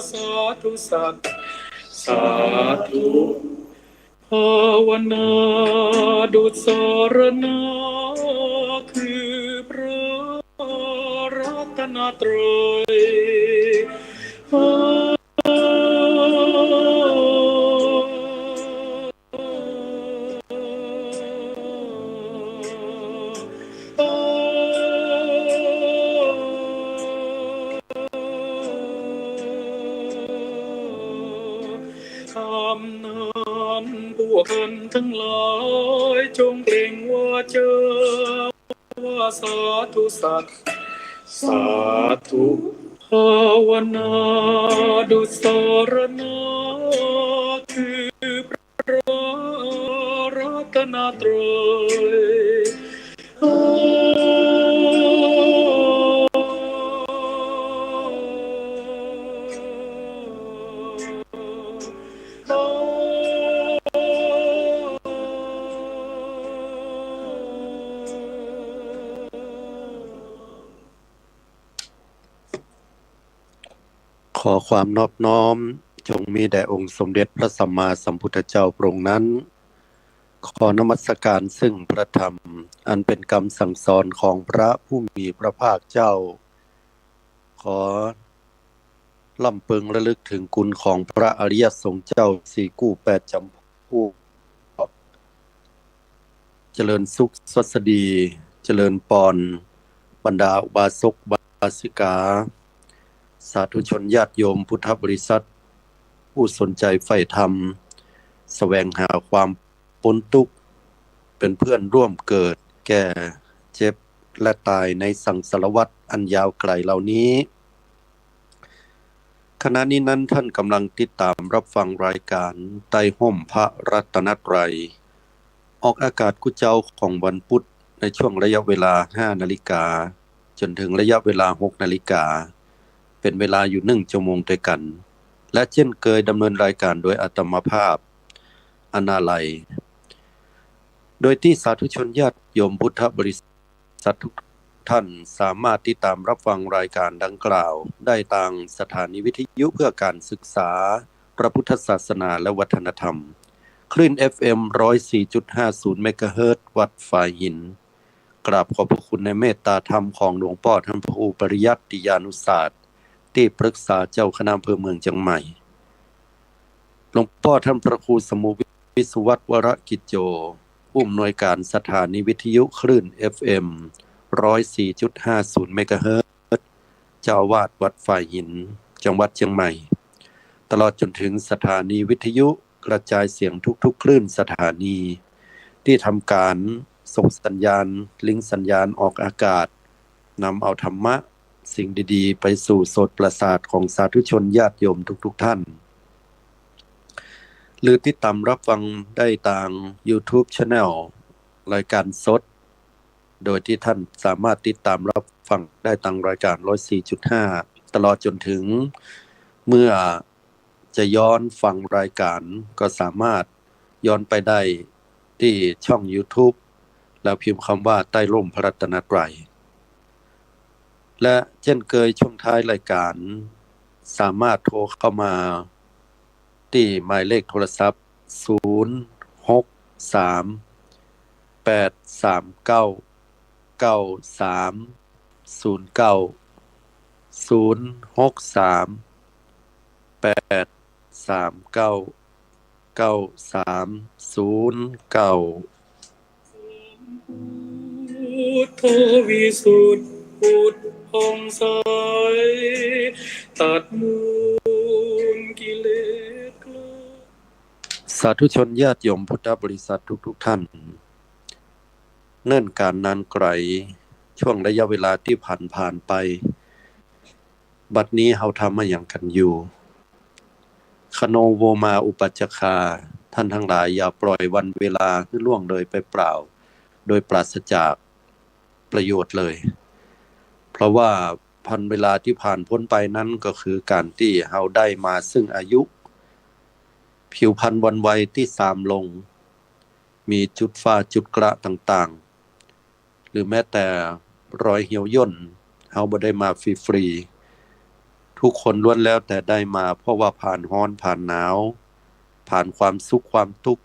สาธุสัตว์สาธุภาวนาดุจสรณะคือพระรัตนตรัยคำนั้นพวกท่านทั้งหลายจงเปล่งวาจาว่าสาธุสัตว์สาธุภาวนาดุจสรณะคือพระรัตนตรัยขอความนอบน้อมจงมีแด่องค์สมเด็จพระสัมมาสัมพุทธเจ้าพระองค์นั้นขอนมัสการซึ่งพระธรรมอันเป็นคำสั่งสอนของพระผู้มีพระภาคเจ้าขอล่ำเปิงระลึกถึงคุณของพระอริยสงฆ์เจ้าสี่กู้แปดจำพวกเจริญสุขสวัสดีเจริญปอนบรรดาอุบาสกบาสิกาสาธุชนญาติโยมพุทธบริษัทผู้สนใจใฝ่ธรรมแสวงหาความพ้นทุกข์เป็นเพื่อนร่วมเกิดแก่เจ็บและตายในสังสารวัฏอันยาวไกลเหล่านี้ขณะนี้นั้นท่านกำลังติดตามรับฟังรายการใต้ห่มพระรัตนตรัยออกอากาศกุเจ้าของวันพุธในช่วงระยะเวลา 5 นาฬิกาจนถึงระยะเวลา 6 นาฬิกาเป็นเวลาอยู่1 ชั่วโมงด้วยกันและเช่นเคยดำเนินรายการโดยอาตมาภาพอนาลัยโดยที่สาธุชนญาติโยมพุทธบริษัททุกท่านสามารถติดตามรับฟังรายการดังกล่าวได้ทางสถานีวิทยุเพื่อการศึกษาพระพุทธศาสนาและวัฒนธรรมคลื่น FM 104.50 เมกะเฮิรตซ์วัดฝายหินกราบขอบพระคุณในเมตตาธรรมของหลวงพ่อท่านพระครูปริยัติยานุศาสตร์ที่ปรึกษาเจ้าคณะอำเภอเมืองเชียงใหม่หลวงพ่อท่านพระครูสมุวิสุวัฒน์วรกิจโยผู้อำนวยการสถานีวิทยุคลื่น FM 104.50 เมกะเฮิรตซ์เจ้าอาวาสวัดฝายหินจังหวัดเชียงใหม่ตลอดจนถึงสถานีวิทยุกระจายเสียงทุกๆคลื่นสถานีที่ทำการส่งสัญญาณลิงก์สัญญาณออกอากาศนำเอาธรรมะสิ่งดีๆไปสู่โสตประสาทของสาธุชนญาติโยมทุกท่านหรือติดตามรับฟังได้ทาง YouTube Channel รายการสดโดยที่ท่านสามารถติดตามรับฟังได้ทางรายการ 104.5 ตลอดจนถึงเมื่อจะย้อนฟังรายการก็สามารถย้อนไปได้ที่ช่อง YouTube แล้วพิมพ์คำว่าใต้ร่มพระรัตนตรัยและเช่นเคยช่วงท้ายรายการสามารถโทรเข้ามาที่หมายเลขโทรศัพท์พุทโธวิสุทธิพุทธผ่องใสตัดมูลกิเลสกลาสาธุชนญาติโยมพุทธบริษัททุกท่านเนิ่นการนานไกลช่วงระยะเวลาที่ผ่านไปบัดนี้เฮาทำมาอย่างกันอยู่คโนโวมาอุปัชฌคาท่านทั้งหลายอย่าปล่อยวันเวลาให้ล่วงเลยไปเปล่าโดยปราศจากประโยชน์เลยเพราะว่าพันเวลาที่ผ่านพ้นไปนั้นก็คือการที่เฮาได้มาซึ่งอายุผิวพรรณวันวัยที่สามลงมีจุดฝ้าจุดกระต่างๆหรือแม้แต่รอยเหี่ยวย่นเฮาบ่ได้มาฟรีๆ ทุกคนล้วนแล้วแต่ได้มาเพราะว่าผ่านร้อนผ่านหนาวผ่านความสุขความทุกข์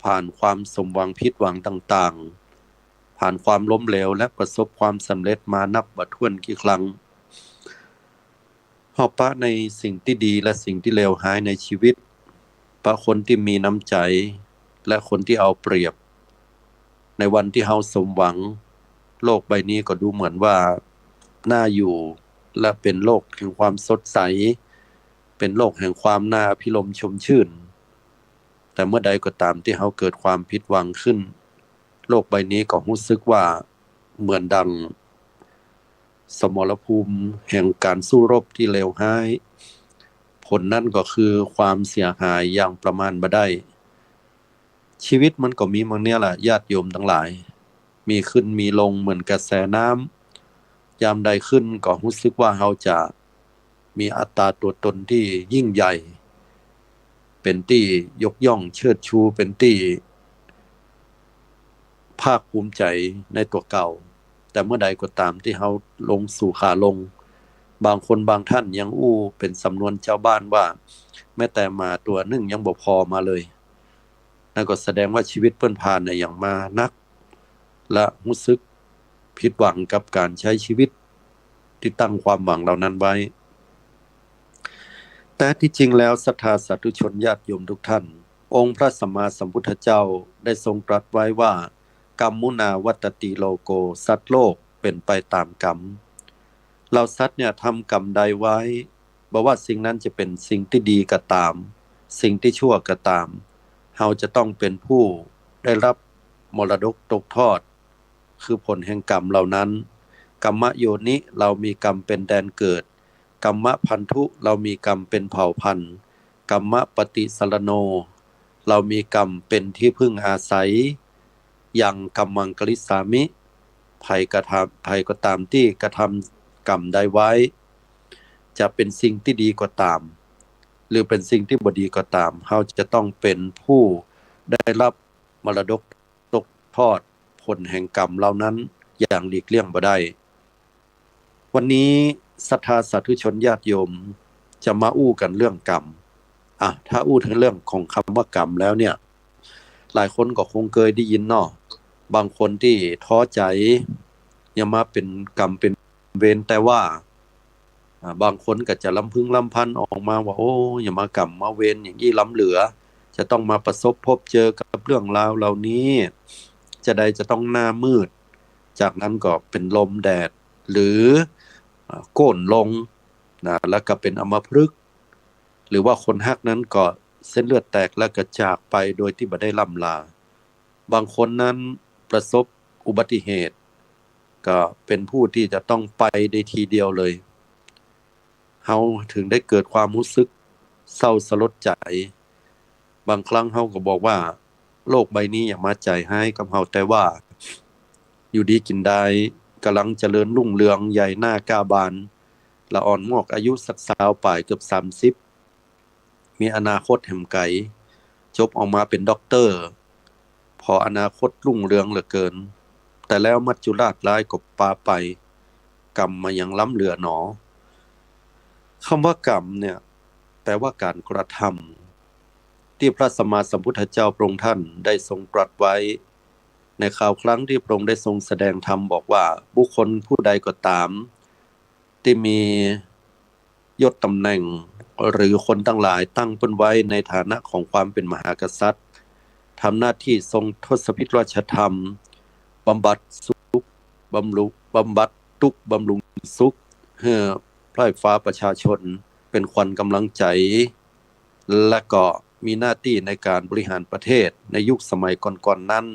ผ่านความสมหวังผิดหวังต่างๆผ่านความล้มเหลวและประสบความสำเร็จมานับบ่ถ้วนกี่ครั้งเฮาปะในสิ่งที่ดีและสิ่งที่เลวร้ายในชีวิตปะคนที่มีน้ำใจและคนที่เอาเปรียบในวันที่เฮาสมหวังโลกใบนี้ก็ดูเหมือนว่าน่าอยู่และเป็นโลกแห่งความสดใสเป็นโลกแห่งความน่าพิรมชมชื่นแต่เมื่อใดก็ตามที่เฮาเกิดความผิดหวังขึ้นโลกใบนี้ก็รู้สึกว่าเหมือนดังสมรภูมิแห่งการสู้รบที่เลวร้ายผลนั่นก็คือความเสียหายอย่างประมาณบ่ได้ชีวิตมันก็มีมั่งเนี่ยแหละญาติโยมทั้งหลายมีขึ้นมีลงเหมือนกระแสน้ำยามใดขึ้นก็รู้สึกว่าเฮาจะมีอัตราตัวตนที่ยิ่งใหญ่เป็นที่ยกย่องเชิดชูเป็นที่ภาคภูมิใจในตัวเก่าแต่เมื่อใดก็ตามที่เฮาลงสู่ขาลงบางคนบางท่านยังอู้เป็นสำนวนชาวบ้านว่าแม้แต่หมาตัวหนึ่งยังบ่พอมาเลยนั่นก็แสดงว่าชีวิตเปิ้นผ่านในอย่างมานักและรู้สึกผิดหวังกับการใช้ชีวิตที่ตั้งความหวังเหล่านั้นไว้แต่ที่จริงแล้วศรัทธาสาธุชนญาติโยมทุกท่านองค์พระสัมมาสัมพุทธเจ้าได้ทรงตรัสไว้ว่ากรรมุนาวัตติโลโกสัตว์โลกเป็นไปตามกรรมเราสัตว์เนี่ยทำกรรมใดไว้บ่ว่าสิ่งนั้นจะเป็นสิ่งที่ดีก็ตามสิ่งที่ชั่วก็ตามเฮาจะต้องเป็นผู้ได้รับมรดกตกทอดคือผลแห่งกรรมเหล่านั้นกัมมโยนิเรามีกรรมเป็นแดนเกิดกัมมพันธุเรามีกรรมเป็นเผ่าพันธุ์กัมมปฏิสรโนเรามีกรรมเป็นที่พึ่งอาศัยยังกัมมังกลิสามิภัยก็ตามที่กระทำกรรมใดไว้จะเป็นสิ่งที่ดีก็ตามหรือเป็นสิ่งที่บ่ดีก็ตามเฮาจะต้องเป็นผู้ได้รับมรดกตกทอดผลแห่งกรรมเหล่านั้นอย่างหลีกเลี่ยงบ่ได้วันนี้ศรัทธาสาธุชนญาติโยมจะมาอู้กันเรื่องกรรมถ้าอู้ถึงเรื่องของคำว่ากรรมแล้วเนี่ยหลายคนก็คงเคยได้ยินเนาะบางคนที่ท้อใจอย่ามาเป็นกรรมเป็นเวรแต่ว่าบางคนก็จะลำพึงลำพันออกมาว่าโอ้อย่ามากรรมมาเวรอย่างนี้ล้ำเหลือจะต้องมาประสบพบเจอกับเรื่องราวเหล่านี้จะต้องหน้ามืดจากนั้นก็เป็นลมแดดหรือโก่นลงนะแล้วก็เป็นอัมพฤกษ์หรือว่าคนฮักนั้นก็เส้นเลือดแตกแล้วก็จากไปโดยที่บ่ได้ล่ำลาบางคนนั้นประสบอุบัติเหตุก็เป็นผู้ที่จะต้องไปในทีเดียวเลยเฮาถึงได้เกิดความรู้สึกเศร้าสลดใจบางครั้งเฮาก็บอกว่าโลกใบนี้อย่ามาใจให้กับเฮาแต่ว่าอยู่ดีกินได้กำลังเจริญรุ่งเรืองใหญ่หน้ากาบานละอ่อนงอกอายุสัก20ปลายเกือบ30มีอนาคตแห่งไกลจบออกมาเป็นด็อกเตอร์พออนาคตรุ่งเรืองเหลือเกินแต่แล้วมัจจุราชร้ายก็ปาไปกรรมมายังล้ำเหลือหนอคำว่ากรรมเนี่ยแปลว่าการกระทำที่พระสัมมาสัมพุทธเจ้าพระองค์ท่านได้ทรงตรัสไว้ในคราวครั้งที่พระองค์ได้ทรงแสดงธรรมบอกว่าบุคคลผู้ใดก็ตามที่มียศตำแหน่งหรือคนทั้งหลายตั้งเพิ่นไว้ในฐานะของความเป็นมหากษัตริย์ทำหน้าที่ทรงทศพิธราชธรรมบำบัดสุขบำบัดทุกข์บำรุงสุขให้พระฟ้าประชาชนเป็นขวัญกำลังใจและก็มีหน้าที่ในการบริหารประเทศในยุคสมัยก่อนๆนั้น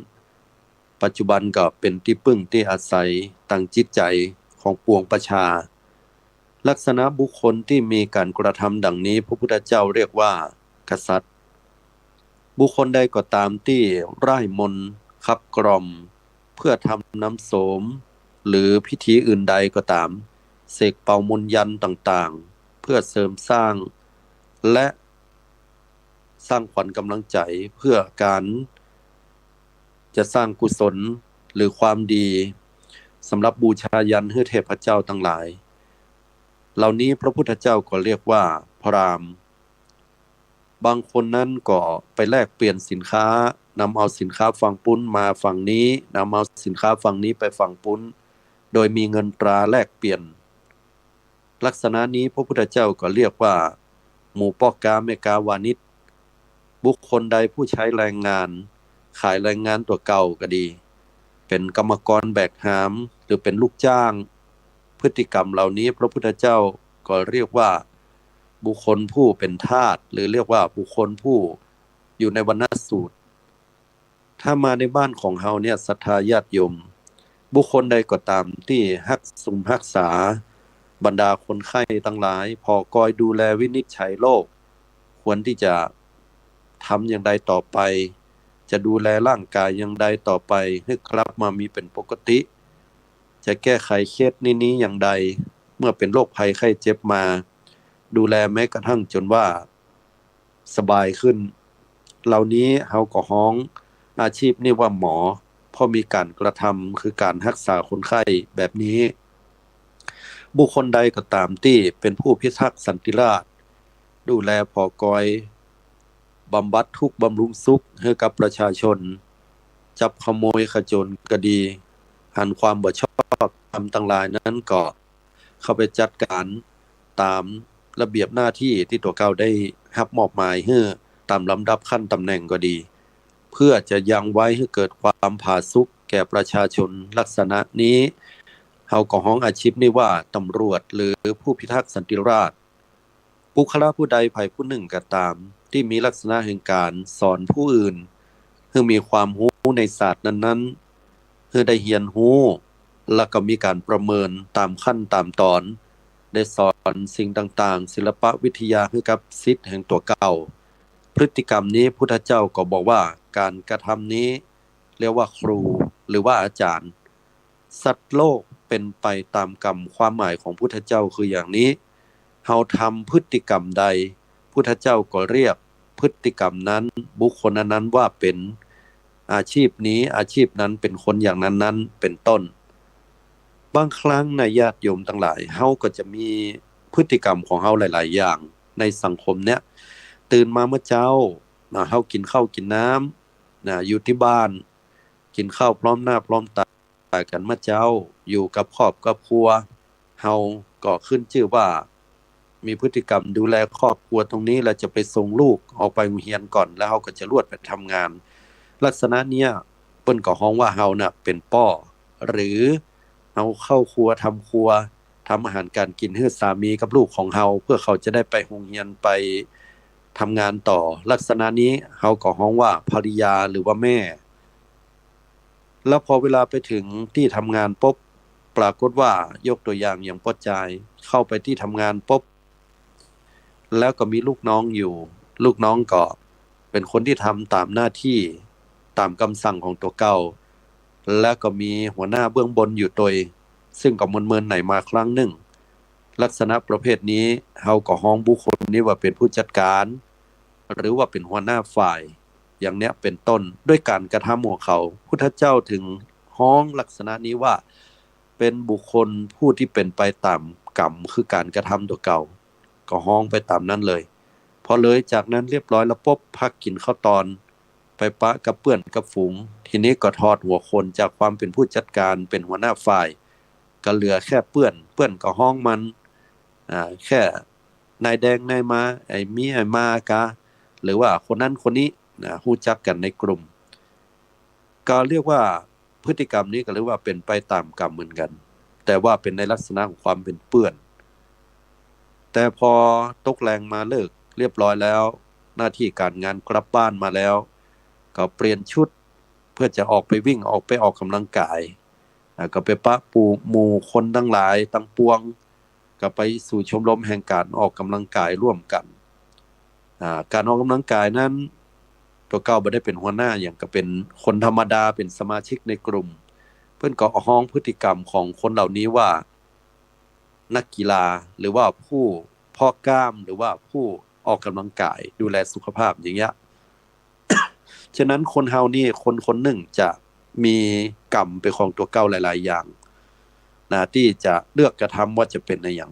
ปัจจุบันก็เป็นที่พึ่งที่อาศัยตั้งจิตใจของปวงประชาลักษณะบุคคลที่มีการกระทำดังนี้พระพุทธเจ้าเรียกว่ากษัตริย์บุคคลใดก็ตามที่ร่ายมนต์ขับกล่อมเพื่อทำน้ำโสมหรือพิธีอื่นใดก็ตามเสกเป่ามนต์ยันต์ต่างๆเพื่อเสริมสร้างและสร้างขวัญกำลังใจเพื่อการจะสร้างกุศลหรือความดีสำหรับบูชายันให้เทพเจ้าทั้งหลาย เหล่านี้พระพุทธเจ้าก็เรียกว่าพราหมณ์บางคนนั้นก็ไปแลกเปลี่ยนสินค้านำเอาสินค้าฝั่งปุ้นมาฝั่งนี้นำเอาสินค้าฝั่งนี้ไปฝั่งปุ้นโดยมีเงินตราแลกเปลี่ยนลักษณะนี้พระพุทธเจ้าก็เรียกว่าหมู่พ่อกาเมกาวานิชบุคคลใดผู้ใช้แรงงานขายแรงงานตัวเก่าก็ดีเป็นกรรมกรแบกหามหรือเป็นลูกจ้างพฤติกรรมเหล่านี้พระพุทธเจ้าก็เรียกว่าบุคคลผู้เป็นทาสหรือเรียกว่าบุคคลผู้อยู่ในวรรณสูตรถ้ามาในบ้านของเฮาเนี่ยศรัทธาญาติโยมบุคคลใดก็ตามที่รักษาบรรดาคนไข้ทั้งหลายพอคอยดูแลวินิจฉัยโรคควรที่จะทำอย่างใดต่อไปจะดูแลร่างกายอย่างใดต่อไปให้กลับมามีเป็นปกติจะแก้ไขเคสนี้อย่างใดเมื่อเป็นโรคภัยไข้เจ็บมาดูแลแม้กระทั่งจนว่าสบายขึ้นเหล่านี้เฮาก็ฮ้องอาชีพนี่ว่าหมอเพราะมีการกระทำคือการรักษาคนไข้แบบนี้บุคคลใดก็ตามที่เป็นผู้พิทักษ์สันติราษฎร์ดูแลพอกอยบำบัดทุกข์บำรุงสุขให้กับประชาชนจับขโมยขจรก็ดีหันความบ่ชอบทำต่างหลายนั้นก็เข้าไปจัดการตามระเบียบหน้าที่ที่ตัวเก่าได้รับมอบหมายให้ตามลำดับขั้นตำแหน่งก็ดีเพื่อจะยังไว้ให้เกิดความผาสุกแก่ประชาชนลักษณะนี้เฮาก็ฮ้องอาชีพนี้ว่าตำรวจหรือผู้พิทักษ์สันติราษฎร์บุคลาผู้ใดภายผู้หนึ่งก็ตามที่มีลักษณะแห่งการสอนผู้อื่นให้มีความรู้ในศาสตร์นั้นๆให้ได้เรียนรู้แล้วก็มีการประเมินตามขั้นตามตอนได้สอนสิ่งต่างๆศิลปะวิทยาให้กับศิษย์แห่งตัวเก่าพฤติกรรมนี้พุทธเจ้าก็บอกว่าการกระทำนี้เรียกว่าครูหรือว่าอาจารย์สัตว์โลกเป็นไปตามกรรมความหมายของพุทธเจ้าคืออย่างนี้เฮาทำพฤติกรรมใดพุทธเจ้าก็เรียกพฤติกรรมนั้นบุคคลนั้นว่าเป็นอาชีพนี้อาชีพนั้นเป็นคนอย่างนั้นเป็นต้นบางครั้งในญาติโยมทั้งหลายเฮาก็จะมีพฤติกรรมของเฮาหลายๆอย่างในสังคมเนี้ยตื่นมาเมื่อเช้าเฮากินข้าวกินน้ำอยู่ที่บ้านกินข้าวพร้อมหน้าพร้อมตากันเมื่อเช้าอยู่กับครอบครัวเฮาก็ขึ้นชื่อว่ามีพฤติกรรมดูแลครอบครัวตรงนี้แล้วจะไปส่งลูกออกไปโรงเรียนก่อนแล้วเฮาก็จะรวดไปทำงานลักษณะเนี้ยเปิ้นก็ฮ้องว่าเฮาน่ะเป็นป้อหรือเฮาเข้าครัวทำอาหารการกินให้สามีกับลูกของเฮาเพื่อเขาจะได้ไปโรงเรียนไปทำงานต่อลักษณะนี้เฮาก็ฮ้องว่าภริยาหรือว่าแม่แล้วพอเวลาไปถึงที่ทำงานปุ๊บปรากฏว่ายกตัวอย่างป้อจายเข้าไปที่ทำงานปุ๊บแล้วก็มีลูกน้องอยู่ลูกน้องก็เป็นคนที่ทำตามหน้าที่ตามคำสั่งของตัวเก่าแล้วก็มีหัวหน้าเบื้องบนอยู่โดยซึ่งก็เมินๆไหนมาครั้งหนึ่งลักษณะประเภทนี้เฮาก็ฮ้องบุคคลนี้ว่าเป็นผู้จัดการหรือว่าเป็นหัวหน้าฝ่ายอย่างเนี้ยเป็นต้นด้วยการกระทำของเขาพุทธเจ้าถึงฮ้องลักษณะนี้ว่าเป็นบุคคลผู้ที่เป็นไปตามกรรมคือการกระทำตัวเก่าก็ฮ้องไปตามนั้นเลยพอเลยจากนั้นเรียบร้อยแล้วปุ๊บพักกินข้าวตอนไปปะกับเพื่อนกับฝูงทีนี้ก็ทอดหัวคนจากความเป็นผู้จัดการเป็นหัวหน้าฝ่ายก็เหลือแค่เพื่อนก็ฮ้องมันแค่นายแดงนายมาไอ้มีไอ้มากะหรือว่าคนนั้นคนนี้รู้จักกันในกลุ่มก็เรียกว่าพฤติกรรมนี้ก็เรียกว่าเป็นไปตามกรรมเหมือนกันแต่ว่าเป็นในลักษณะของความเป็นเปื้อนแต่พอตกแรงมาเลิกเรียบร้อยแล้วหน้าที่การงานกลับบ้านมาแล้วก็เปลี่ยนชุดเพื่อจะออกไปวิ่งออกกำลังกายก็ไปปะปูหมู่คนทั้งหลายตั้งปวงก็ไปสู่ชมรมแห่งการออกกำลังกายร่วมกันการออกกำลังกายนั้นตัวเก่าบ่ได้เป็นหัวหน้าอย่างก็เป็นคนธรรมดาเป็นสมาชิกในกลุ่มเพิ่นก็ฮ้องพฤติกรรมของคนเหล่านี้ว่านักกีฬาหรือว่าผู้เพาะกล้ามหรือว่าผู้ออกกำลังกายดูแลสุขภาพอย่างเงี้ย ฉะนั้นคนเฮานี่คนหนึ่งจะมีกรรมเป็นของตัวเก่าหลายๆอย่างที่จะเลือกกระทำว่าจะเป็นในอย่าง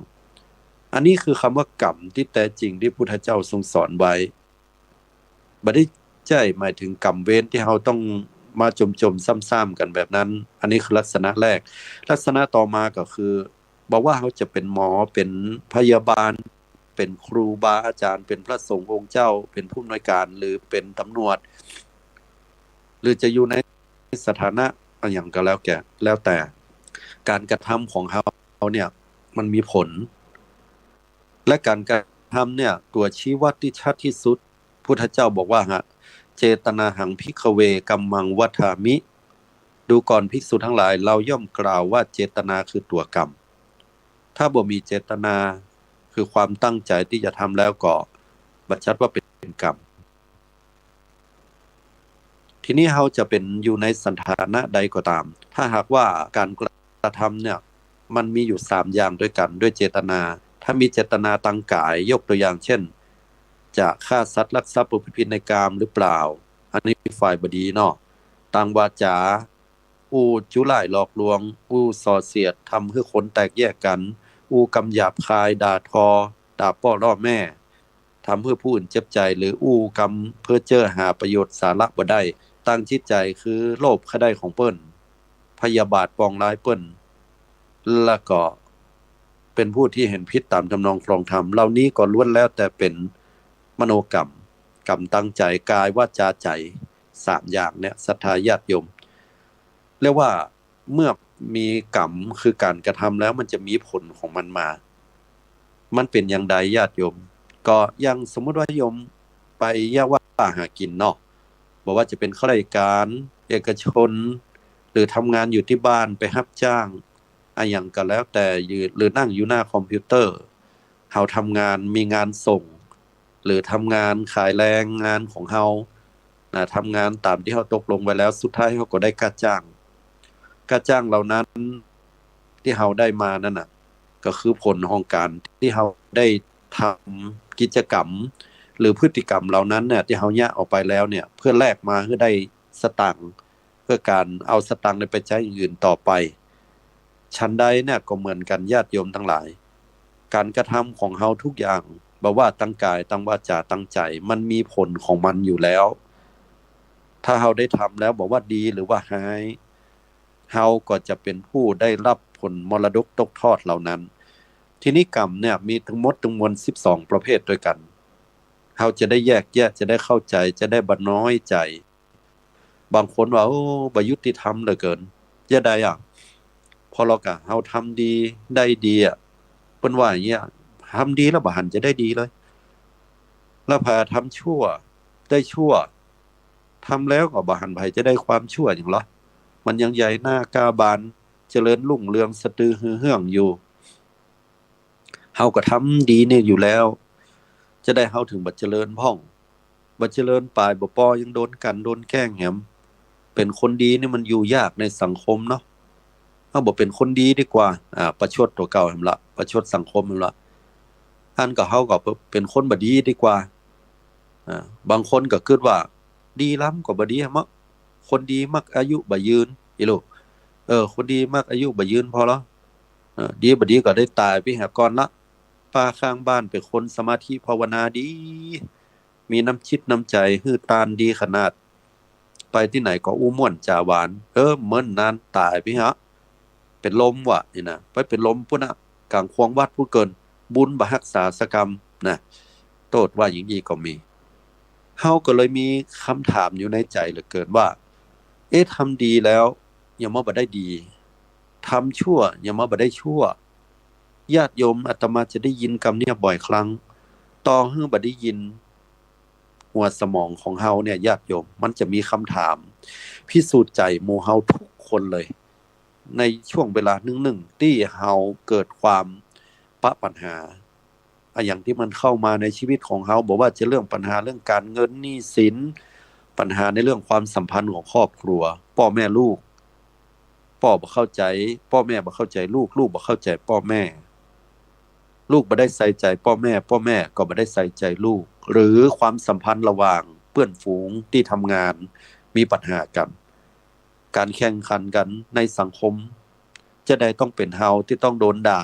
อันนี้คือคำว่ากรรมที่แท้จริงที่พุทธเจ้าทรงสอนไว้บ่ได้ใช่หมายถึงกรรมเวรที่เราต้องมาจมซ้ำๆกันแบบนั้นอันนี้คือลักษณะแรกลักษณะต่อมาก็คือบอกว่าเขาจะเป็นหมอเป็นพยาบาลเป็นครูบาอาจารย์เป็นพระสงฆ์องค์เจ้าเป็นผู้อำนวยการหรือเป็นตำรวจหรือจะอยู่ในสถานะอย่างก็แล้วแต่การกระทำของเขาเนี่ยมันมีผลและการกระทำเนี่ยตัวชี้วัดที่ชัดที่สุดพุทธเจ้าบอกว่าเจตนาหังภิกขเวกัมมังวัฏฐามิดูก่อนภิกษุทั้งหลายเราย่อมกล่าวว่าเจตนาคือตัวกรรมถ้าบ่มีเจตนาคือความตั้งใจที่จะทำแล้วก็บัญญัติว่าเป็นกรรมทีนี้เราจะเป็นอยู่ในสถานะใดก็ตามถ้าหากว่าการกระทำเนี่ยมันมีอยู่3อย่างด้วยกันด้วยเจตนาถ้ามีเจตนาตั้งกายยกตัวอย่างเช่นจะฆ่าสัตว์ลักทรัพย์ประพฤติผิดในกามหรือเปล่าอันนี้ฝ่ายบดีเนาะตั้งวาจาอู้จุล่ายหลอกลวงอู้ส่อเสียดทำให้คนแตกแยกกันอู้กำหยาบคายด่าทอด่าพ่อล่อแม่ทำให้ผู้อื่นเจ็บใจหรืออู้กำเพื่อเจ้อหาประโยชน์สาระบ่ได้ตั้งจิตใจคือโลภขได้ของเปิ้นพยาบาทปองร้ายเปิ้นแล้วก็เป็นผู้ที่เห็นผิดตามทำนองครองธรรมเหล่านี้ก็ล้วนแล้วแต่เป็นมโนกรรมกรรมตั้งใจกายวาจาใจ3อย่างเนี่ยศรัทธาญาติโยมเรียกว่าเมื่อมีกรรมคือการกระทำแล้วมันจะมีผลของมันมามันเป็นอย่างใดญาติโยมก็ยังสมมุติว่าโยมไปว่าหากินเนาะบอกว่าจะเป็นข้าราชการเอกชนหรือทำงานอยู่ที่บ้านไปรับจ้างอย่างก็แล้วแต่หรือนั่งอยู่หน้าคอมพิวเตอร์เฮาทำงานมีงานส่งหรือทำงานขายแรงงานของเฮาทำงานตามที่เฮาตกลงไว้แล้วสุดท้ายเฮาก็ได้ค่าจ้างเหล่านั้นที่เฮาได้มานั่นน่ะก็คือผลของการที่เฮาได้ทำกิจกรรมหรือพฤติกรรมเหล่านั้นเนี่ยที่เฮาแยกออกไปแล้วเนี่ยเพื่อแลกมาเพื่อได้สตางค์เพื่อการเอาสตางค์ไปใช้อย่างอื่นต่อไปชั้นใดเนี่ยก็เหมือนกันญาติโยมทั้งหลายการกระทำของเฮาทุกอย่างบ่ว่าตั้งกายตั้งวาจาตั้งใจมันมีผลของมันอยู่แล้วถ้าเฮาได้ทำแล้วบอกว่าดีหรือว่าร้ายเฮาก็จะเป็นผู้ได้รับผลมรดกตกทอดเหล่านั้นทีนี้กรรมเนี่ยมีทั้งหมดทั้งมวล12ประเภทด้วยกันเฮาจะได้แยกแยะจะได้เข้าใจจะได้บ่น้อยใจบางคนว่าโอ้บ่ยุติธรรมเหลือเกินจะได้พอเราก็เฮาทำดีได้ดีเพิ่นว่าอย่างเงี้ยทำดีแล้วบ่หันจะได้ดีเลยแล้วพอทำชั่วได้ชั่วทำแล้วก็บ่หันไผจะได้ความชั่วหยังเหรอมันยังใหญ่หน้ากาบานเจริญรุ่งเรืองสะตือฮือเฮืองอยู่เฮาก็ทำดีเนี่ยอยู่แล้วจะได้เฮาถึงบ่เจริญพ่องบ่เจริญปลายบ่ปอยังโดนกันโดนแกล้งแหมเป็นคนดีนี่มันอยู่ยากในสังคมเนาะเฮาบ่เป็นคนดีดีกว่าประชดตัวเก่าหั่นล่ะประชดสังคมหั่นล่ะท่านก็เฮาก็เป็นคนบ่ดีดีกว่าบางคนก็คิดว่าดีล้ำกว่าบ่ดีมะคนดีมักอายุบ่ยืนอีลูกคนดีมักอายุบ่ยืนพอแล้วดีบ่ดีก็ได้ตายไปหาก่อนละป้าข้างบ้านเป็นคนสมาธิภาวนาดีมีน้ำจิตน้ำใจฮื้อตานดีขนาดไปที่ไหนก็อู้ม่วนจาหวานเหมือนนานตายไปฮะเป็นลมว่ะนี่นะไปเป็นลมพุ่นน่ะกลางควงวัดผู้เกินบุญบ่รักษาสกรรมนะโทษว่าอย่างนี้ก็มีเฮาก็เลยมีคำถามอยู่ในใจเหลือเกินว่าทำดีแล้วยังบ่ได้ดีทำชั่วยังบ่ได้ชั่วญาติโยมอาตมาจะได้ยินคำนี้บ่อยครั้งต่อให้บ่ได้ยินหัวสมองของเฮาเนี่ยญาติโยมมันจะมีคำถามพิสูจน์ใจหมู่เฮาทุกคนเลยในช่วงเวลาหนึ่งที่เฮาเกิดความปัญหาอย่างที่มันเข้ามาในชีวิตของเฮาบอกว่าจะเรื่องปัญหาเรื่องการเงินหนี้สินปัญหาในเรื่องความสัมพันธ์ของครอบครัวพ่อแม่ลูกพ่อบ่เข้าใจพ่อแม่บ่เข้าใจลูกลูกบ่เข้าใจพ่อแม่ลูกบ่ได้ใส่ใจพ่อแม่พ่อแม่ก็บ่ได้ใส่ใจลูกหรือความสัมพันธ์ระหว่างเพื่อนฝูงที่ทำงานมีปัญหากันการแข่งขันกันในสังคมจะได้ต้องเป็นเฮาที่ต้องโดนด่า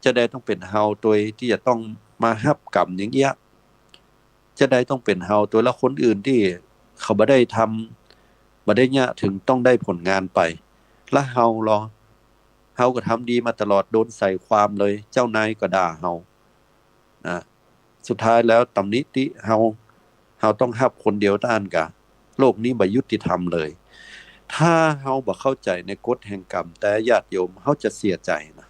จะได้ต้องเป็นเฮาตัวที่จะต้องมารับกรรมอย่างเงี้ยจะได้ต้องเป็นเฮาตัวละคนอื่นที่เขาบ่ได้ทำบ่ได้เนี่ยถึงต้องได้ผลงานไปและเฮาก็ทำดีมาตลอดโดนใส่ความเลยเจ้านายก็ด่าเฮานะสุดท้ายแล้วตำหนิติเฮาต้องรับคนเดียวด้านกะโลกนี้บ่ยุติธรรมเลยถ้าเฮาบ่เข้าใจในกฎแห่งกรรมแต่ญาติโยมเฮาจะเสียใจนะ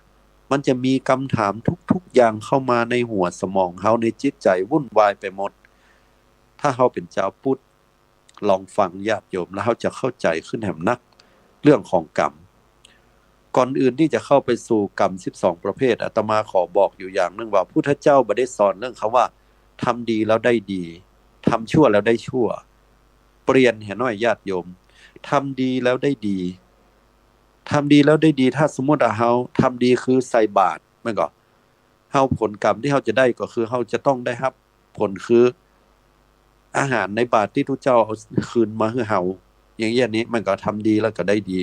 มันจะมีคำถามทุกๆอย่างเข้ามาในหัวสมองเฮาในจิตใจวุ่นวายไปหมดถ้าเฮาเป็นชาวพุทธลองฟังญาติโยมแล้วเฮาจะเข้าใจขึ้นแหมนักเรื่องของกรรมก่อนอื่นที่จะเข้าไปสู่กรรม12ประเภทอาตมาขอบอกอยู่อย่างนึงว่าพุทธเจ้าบ่ได้สอนเรื่องคำว่าทำดีแล้วได้ดีทำชั่วแล้วได้ชั่วเปลี่ยนให้น้อยญาติโยมทำดีแล้วได้ดีทำดีแล้วได้ดีถ้าสมมติว่าเฮาทำดีคือใส่บาตรมันก็เฮาผลกรรมที่เฮาจะได้ก็คือเฮาจะต้องได้รับผลคืออาหารในบาตรที่ทุกเจ้าเอาคืนมาให้เฮาอย่างเงี้ยนี้มันก็ทำดีแล้วก็ได้ดี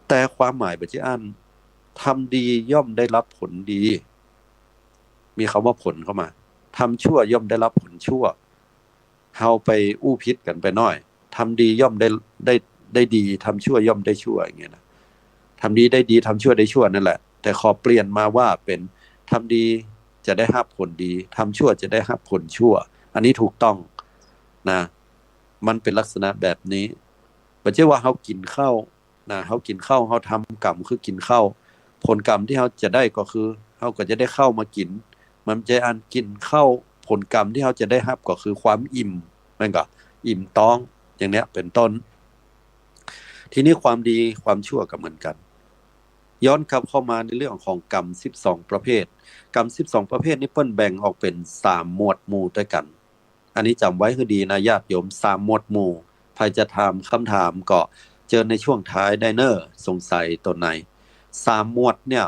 แต่ความหมายบ่ใช่อันทำดีย่อมได้รับผลดีมีคำว่าผลเข้ามาทำชั่วย่อมได้รับผลชั่วเฮาไปอู้พิษกันไปหน่อยทำดีย่อมได้ดีทำชั่วย่อมได้ชั่วอย่างเงี้ยนะทำดีได้ดีทำชั่วได้ชั่วนั่นแหละแต่ขอเปลี่ยนมาว่าเป็นทำดีจะได้รับผลดีทำชั่วจะได้รับผลชั่วอันนี้ถูกต้องนะมันเป็นลักษณะแบบนี้บ่ใช่ว่าเฮากินข้าวนะเฮากินข้าวเฮาทำกรรมคือกินข้าวผลกรรมที่เฮาจะได้ก็คือเฮาก็จะได้ข้าวมากินมันจะอันกินข้าวผลกรรมที่เฮาจะได้รับก็คือความอิ่มมันก็อิ่มท้องอย่างเนี้ยเป็นต้นทีนี้ความดีความชั่วก็เหมือนกันย้อนกลับเข้ามาในเรื่องของกรรม12ประเภทกรรม12ประเภทนี้เปิ้นแบ่งออกเป็น3หมวดหมู่ด้วยกันอันนี้จำไว้ให้ดีนะญาติโยม3หมวดหมู่ใครจะถามคำถามก็เจอในช่วงท้ายได้เนอสงสัยตัวไหน3หมวดเนี่ย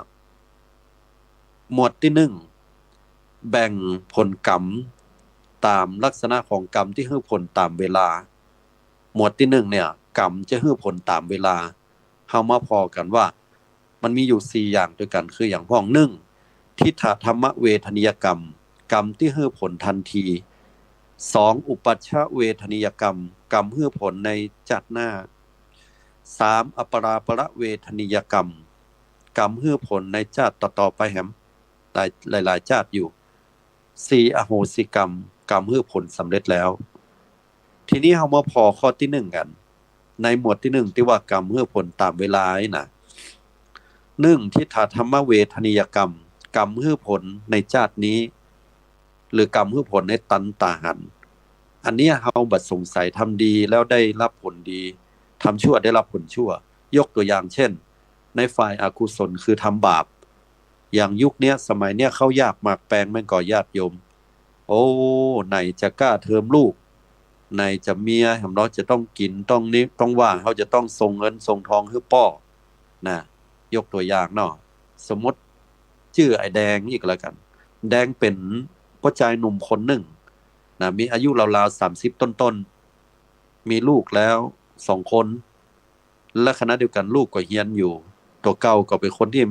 หมวดที่1แบ่งผลกรรมตามลักษณะของกรรมที่ให้ผลตามเวลาหมวดที่1เนี่ยกรรมจะให้ผลตามเวลาเฮามาพอกันว่ามันมีอยู่4อย่างด้วยกันคืออย่างพ้อง1ทิฏฐธรรมเวทนิยกรรมกรรมที่ให้ผลทันที2อุปัชชเวทนิยกรรมกรรมให้ผลในชาติหน้า3อปราประเวทนิยกรรมกรรมให้ผลในชาติต่อๆไปแหมหลายๆชาติอยู่4อโหสิกรรมกรรมให้ผลสำเร็จแล้วทีนี้เฮามาพอข้อที่1กันในหมวดที่1ที่ว่ากรรมให้ผลตามเวลาน่ะ1ทิฏฐธรรมเวทนิยกรรมกรรมให้ผลในชาตินี้หรือกรรมให้ผลในตันตาหันอันนี้เฮาบัดสงสัยทำดีแล้วได้รับผลดีทำชั่วได้รับผลชั่วยกตัวอย่างเช่นในฝ่ายอกุศลคือทำบาปอย่างยุคเนี้ยสมัยเนี้ยเขายากมากแปลงแม่งก่อญาติโยมโอ้ไหนจะกล้าเทอมลูกไหนจะเมียหำน้อยจะต้องกินต้องนี้ต้องว่างเขาจะต้องส่งเงินส่งทองให้ป้อนะยกตัวอย่างเนาะสมมติชื่อไอ้แดงอีกแล้วกันแดงเป็นพ่อชายหนุ่มคนหนึ่งนะมีอายุราวๆ30ต้นๆมีลูกแล้ว2คนและขณะเดียวกันลูกก็เฮียนอยู่ตัวเก่าก็เป็นคนที่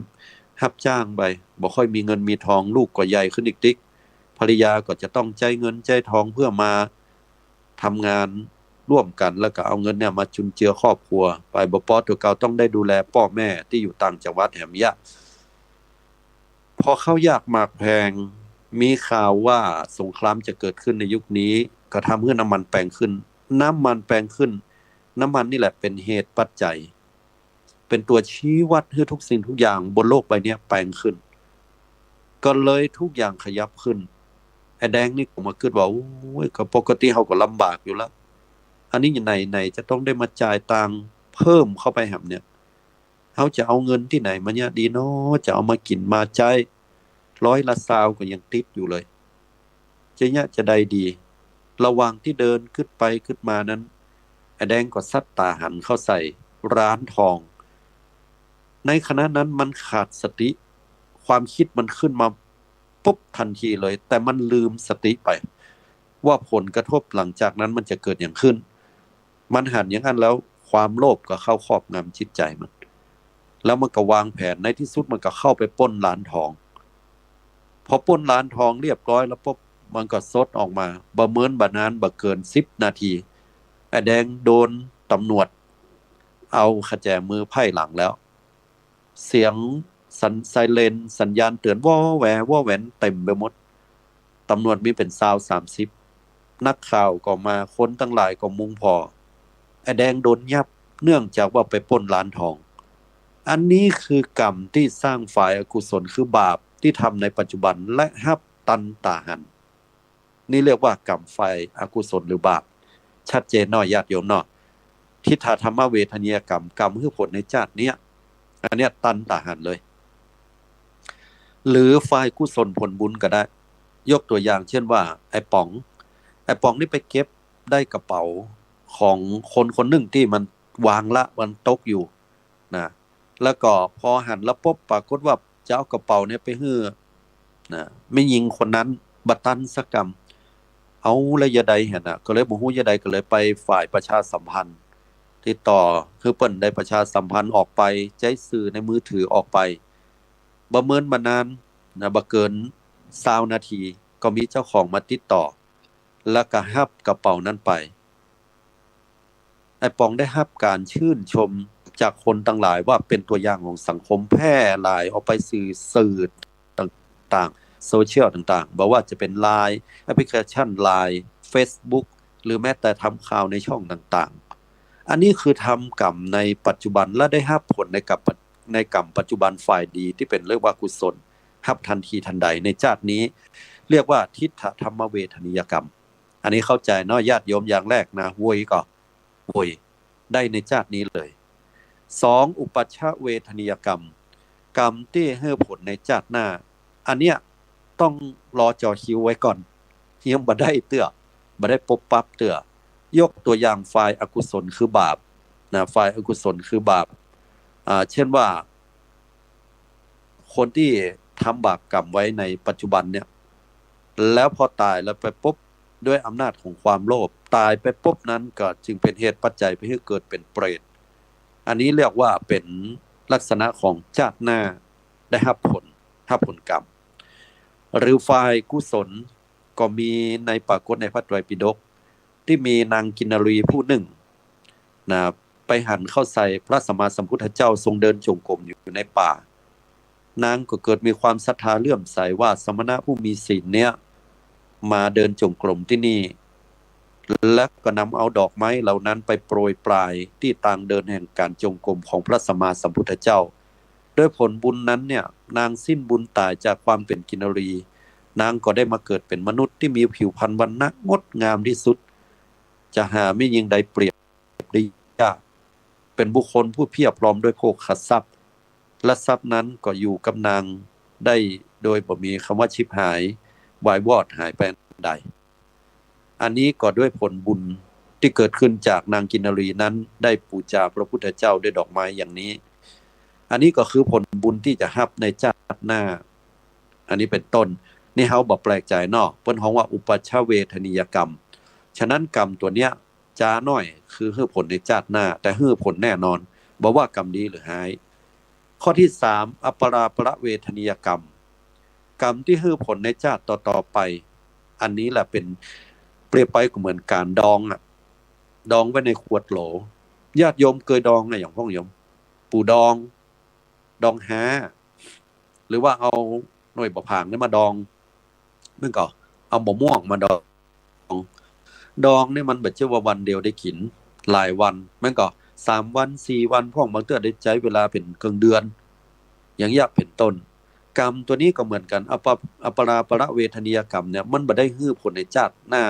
รับจ้างไปบ่ค่อยมีเงินมีทองลูกก็ใหญ่ขึ้นอีกติ๊กภรรยาก็จะต้องใจเงินใจทองเพื่อมาทำงานร่วมกันแล้วก็เอาเงินเนี่ยมาจุนเจือครอบครัวไปบ่พอตัวเก่าต้องได้ดูแลพ่อแม่ที่อยู่ต่างจังหวัดแหมยะพอเข้ายากหมากแพงมีข่าวว่าสงครามจะเกิดขึ้นในยุคนี้ก็ทำให้น้ำมันแพงขึ้นน้ำมันแพงขึ้นน้ำมันนี่แหละเป็นเหตุปัจจัยเป็นตัวชี้วัดให้ทุกสิ่งทุกอย่างบนโลกใบนี้แพงขึ้นก็เลยทุกอย่างขยับขึ้นไอ้แดงนี่ผมมาคิดว่าโอ้ยก็ปกติเฮาก็ลำบากอยู่แล้วอันนี้ไหนจะต้องได้มาจ่ายตังค์เพิ่มเข้าไปแหมเนี่ยเฮาจะเอาเงินที่ไหนมาเนี่ยดีเนาะจะเอามากินมาใช้100 ละ20ก็ยังติดอยู่เลยจะได้ดีระหว่างที่เดินขึ้นไปขึ้นมานั้นไอ้แดงก็ซัดตาหันเข้าใส่ร้านทองในขณะนั้นมันขาดสติความคิดมันขึ้นมาปุ๊บทันทีเลยแต่มันลืมสติไปว่าผลกระทบหลังจากนั้นมันจะเกิดอย่างขึ้นมันหันอย่างนั้นแล้วความโลภก็เข้าครอบงำจิตใจมันแล้วมันก็วางแผนในที่สุดมันก็เข้าไปปล้นร้านทอง พอปล้นร้านทองเรียบร้อยแล้วปุ๊บมันก็ซดออกมาบ่เหมือนบ่นานบ่เกิน10นาทีไอ้แดงโดนตำรวจเอาขแจมือไพ่หลังแล้วเสียงไซเรนสัญญาณเตือนว่อแหวว่อแหวนเต็มไปหมดตำรวจมีเป็น20-30นักข่าวก็มาคนทั้งหลายก็มุงพอไอ้แดงโดนยับเนื่องจากว่าไปปล้นร้านทองอันนี้คือกรรมที่สร้างฝ่ายอกุศลคือบาปที่ทำในปัจจุบันและฮับตันตาหันนี่เรียกว่ากรรมฝ่ายอกุศลหรือบาปชัดเจนน้อยญาติโยมเนาะทิฏฐธรรมเวทนียกรรมกรรมคือผลในชาติเนี้ยอันเนี้ยตันตาหันเลยหรือฝ่ายกุศลผลบุญก็ได้ยกตัวอย่างเช่นว่าไอ้ป๋องนี่ไปเก็บได้กระเป๋าของคนคนหนึ่งที่มันวางละมันตกอยู่นะแล้วก็พอหันแล้วปุ๊บปรากฏว่าจะเอากระเป๋าเนี่ยไปฮื้อนะไม่ยิงคนนั้นบัตันสักกรรมเอาระยะใดเห็นน่ะก็เลยบ่ฮู้ยะใดก็เลยไปฝ่ายประชาสัมพันธ์ติดต่อคือเปิ้นได้ประชาสัมพันธ์ออกไปใจสื่อในมือถือออกไปบ่เมินมานานนะบ่เกิน20นาทีก็มีเจ้าของมาติดต่อแล้วก็รับกระเป๋านั้นไปไอ้ปองได้รับการชื่นชมจากคนต่างหลายว่าเป็นตัวอย่างของสังคมแพร่หลายออกไปสื่อต่างๆโซเชียลต่างๆบอกว่าจะเป็น LINE แอปพลิเคชัน LINE Facebook หรือแม้แต่ทำข่าวในช่องต่างๆอันนี้คือทำกรรมในปัจจุบันและได้รับผลในกรรมปัจจุบันฝ่ายดีที่เป็นเรียกว่ากุศลรับทันทีทันใดในชาตินี้เรียกว่าทิฏฐธรรมเวทนียกรรมอันนี้เข้าใจเนาะญาติโยมอย่างแรกนะโวยก็โวยได้ในชาตินี้เลย2อุปัชชเวทนียกรรมกรรมที่ให้ผลในชาติหน้าอันเนี้ยต้องรอจอคิวไว้ก่อนยังบ่ได้เตื้อบ่ได้ปบปั๊บเตื้อยกตัวอย่างฝ่ายอกุศลคือบาปนะฝ่ายอกุศลคือบาปเช่นว่าคนที่ทำบาปกรรมไว้ในปัจจุบันเนี่ยแล้วพอตายแล้วไปปุ๊บด้วยอำนาจของความโลภตายไปปุ๊บนั้นก็จึงเป็นเหตุปัจจัยไปให้เกิดเป็นเปรตอันนี้เรียกว่าเป็นลักษณะของชาติหน้าได้รับผลกรรมหรือฝ่ายกุศลก็มีในปรากฏในพระไตรปิฎกที่มีนางกินนรีผู้หนึ่งนะไปหันเข้าใส่พระสัมมาสัมพุทธเจ้าทรงเดินจงกรมอยู่ในป่านางก็เกิดมีความศรัทธาเลื่อมใสว่าสมณะผู้มีศีลเนี่ยมาเดินจงกรมที่นี่และก็นำเอาดอกไม้เหล่านั้นไปโปรยปลายที่ต่างเดินแห่งการจงกรมของพระสัมมาสัมพุทธเจ้าด้วยผลบุญนั้นเนี่ยนางสิ้นบุญตายจากความเป็นกินนรีนางก็ได้มาเกิดเป็นมนุษย์ที่มีผิวพรรณวรรณะงดงามที่สุดจะหาไม่ยิ่งใดเปรียบได้ยากเป็นบุคคลผู้เพียบพร้อมด้วยโภคทรัพย์และทรัพย์นั้นก็อยู่กับนางได้โดยบ่มีคำว่าชิบหายวายวอดหายไปใดอันนี้ก็ด้วยผลบุญที่เกิดขึ้นจากนางกินนรีนั้นได้บูชาพระพุทธเจ้าด้วยดอกไม้อย่างนี้อันนี้ก็คือผลบุญที่จะรับในชาติหน้าอันนี้เป็นต้นนี่เฮาบ่แปลกใจเนาะเพิ่นฮ้องว่าอุปัชชเวทนียกรรมฉะนั้นกรรมตัวเนี้ยจาน้อยคือให้ผลในชาติหน้าแต่ให้ผลแน่นอนบ่ว่ากรรมดีหรือหายข้อที่3อัปปราประเวทนียกรรมกรรมที่ให้ผลในชาติต่อๆไปอันนี้แหละเป็นเปรียบไปก็เหมือนการดองดองไว้ในขวดโหลญาติโยมเคยดองไงอย่างพ่องโยมปูดองหาหรือว่าเอาหน่วยประผางนี่มาดองเมื่อก่อนเอามะม่วงมาดองนี่มันแบบเชื่อว่าวันเดียวได้กินหลายวันเมื่อก่อน3วัน4วันพ่องบางเทื่อได้ใช้เวลาเป็นครึ่งเดือนอย่างยากเป็นต้นกรรมตัวนี้ก็เหมือนกันอัปปราประเวทนียกรรมเนี่ยมันบ่ได้ฮื้อผลในชาติหน้า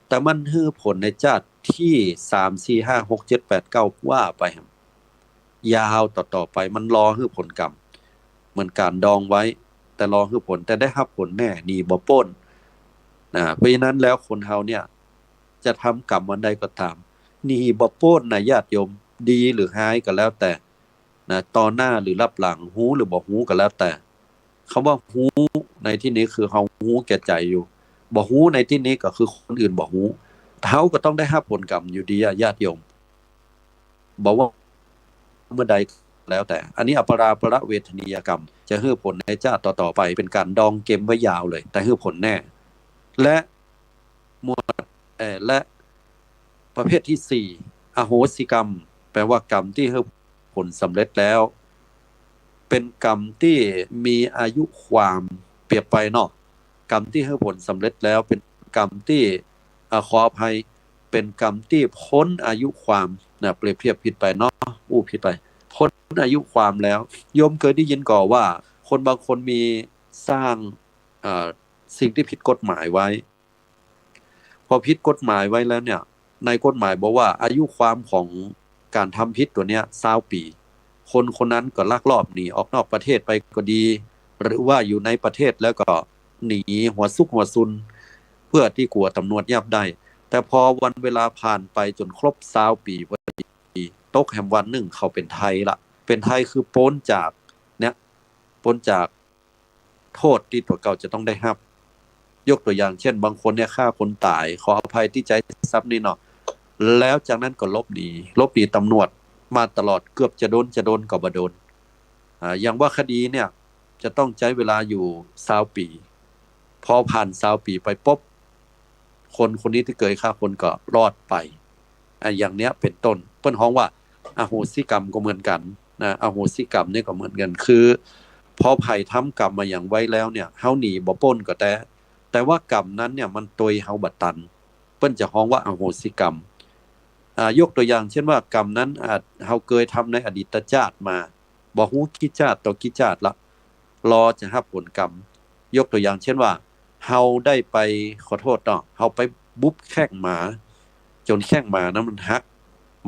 แต่มันฮื้อผลในชาติที่3 4 5 6 7 8 9ว่าไปยาวต่อไปมันรอฮื้อผลกรรมเหมือนการดองไว้แต่รอฮื้อผลแต่ได้รับผลแน่นี่บ่ปล้นเพราะฉะนั้นแล้วคนเฮาเนี่ยจะทำกรรมวันใดก็ตามนี่บ่ปล้นนะญาติโยมดีหรือร้ายก็แล้วแต่นะต่อหน้าหรือรับหลังฮู้หรือบ่ฮู้ก็แล้วแต่คำว่าฮู้ในที่นี้คือเฮาฮู้แก่ใจอยู่บ่ฮู้ในที่นี้ก็คือคนอื่นบ่ฮู้เฮาก็ต้องได้รับผลกรรมอยู่ดีญาติโยมบอกว่าเมื่อใด แล้วแต่อันนี้อัปราประเวทนียกรรมจะให้ผลในชาติต่อๆไปเป็นการดองเกมไว้ยาวเลยแต่ให้ผลแน่และหมวดและประเภทที่สี่อโหสิกรรมแปลว่ากรรมที่ให้ผลสำเร็จแล้วเป็นกรรมที่มีอายุความเปรียบไปเนาะกรรมที่ให้ผลสำเร็จแล้วเป็นกรรมที่ขออภัยเป็นกรรมที่พ้นอายุความนะเปรียบเทียบผิดไปเนาะผิดไปพ้นอายุความแล้วโยมเคยได้ยินก่อว่าคนบางคนมีสร้างสิ่งที่ผิดกฎหมายไว้พอผิดกฎหมายไว้แล้วเนี่ยในกฎหมายบอกว่าอายุความของการทำผิดตัวเนี้ย20 ปีคนคนนั้นก็ลักลอบหนีออกนอกประเทศไปก็ดีหรือว่าอยู่ในประเทศแล้วก็หนีหัวซุกหัวซุนเพื่อที่กลัวตำรวจยับได้แต่พอวันเวลาผ่านไปจนครบ20 ปีพอดีตกแห่งวันหนึ่งเขาเป็นไทยละเป็นไทยคือพ้นจากเนี่ยพ้นจากโทษที่ตัวเก่าจะต้องได้รับยกตัวอย่างเช่นบางคนเนี่ยฆ่าคนตายขออภัยที่ใจทรัพย์นี่เนาะแล้วจากนั้นก็ลบหนีตำรวจมาตลอดเกือบจะโดนก็บ่โดนอย่างว่าคดีเนี่ยจะต้องใช้เวลาอยู่20 ปีพอผ่าน20 ปีไปปุ๊บคนนี้ที่เคยฆ่าคนก็รอดไปอย่างเนี้ยเป็นต้นเปิ้นฮ้องว่าอโหสิกรรมก็เหมือนกันนะอโหสิกรรมนี่ก็เหมือนกันคือพอไผ่ทำกรรมมาอย่างไว้แล้วเนี่ยเฮาหนีบ่พ้นก็แต่ว่ากรรมนั้นเนี่ยมันตวยเฮาบ่ตันเปิ้นจะฮ้องว่าอโหสิกรรมยกตัวอย่างเช่นว่ากรรมนั้นเฮาเคยทำในอดีตชาติมาบ่ฮู้กี่ชาติต่อกี่ชาติละรอจะรับผลกรรมยกตัวอย่างเช่นว่าเฮาได้ไปขอโทษเนาะเฮาไปบุบแข้งหมาจนแข้งหมานั้นมันหัก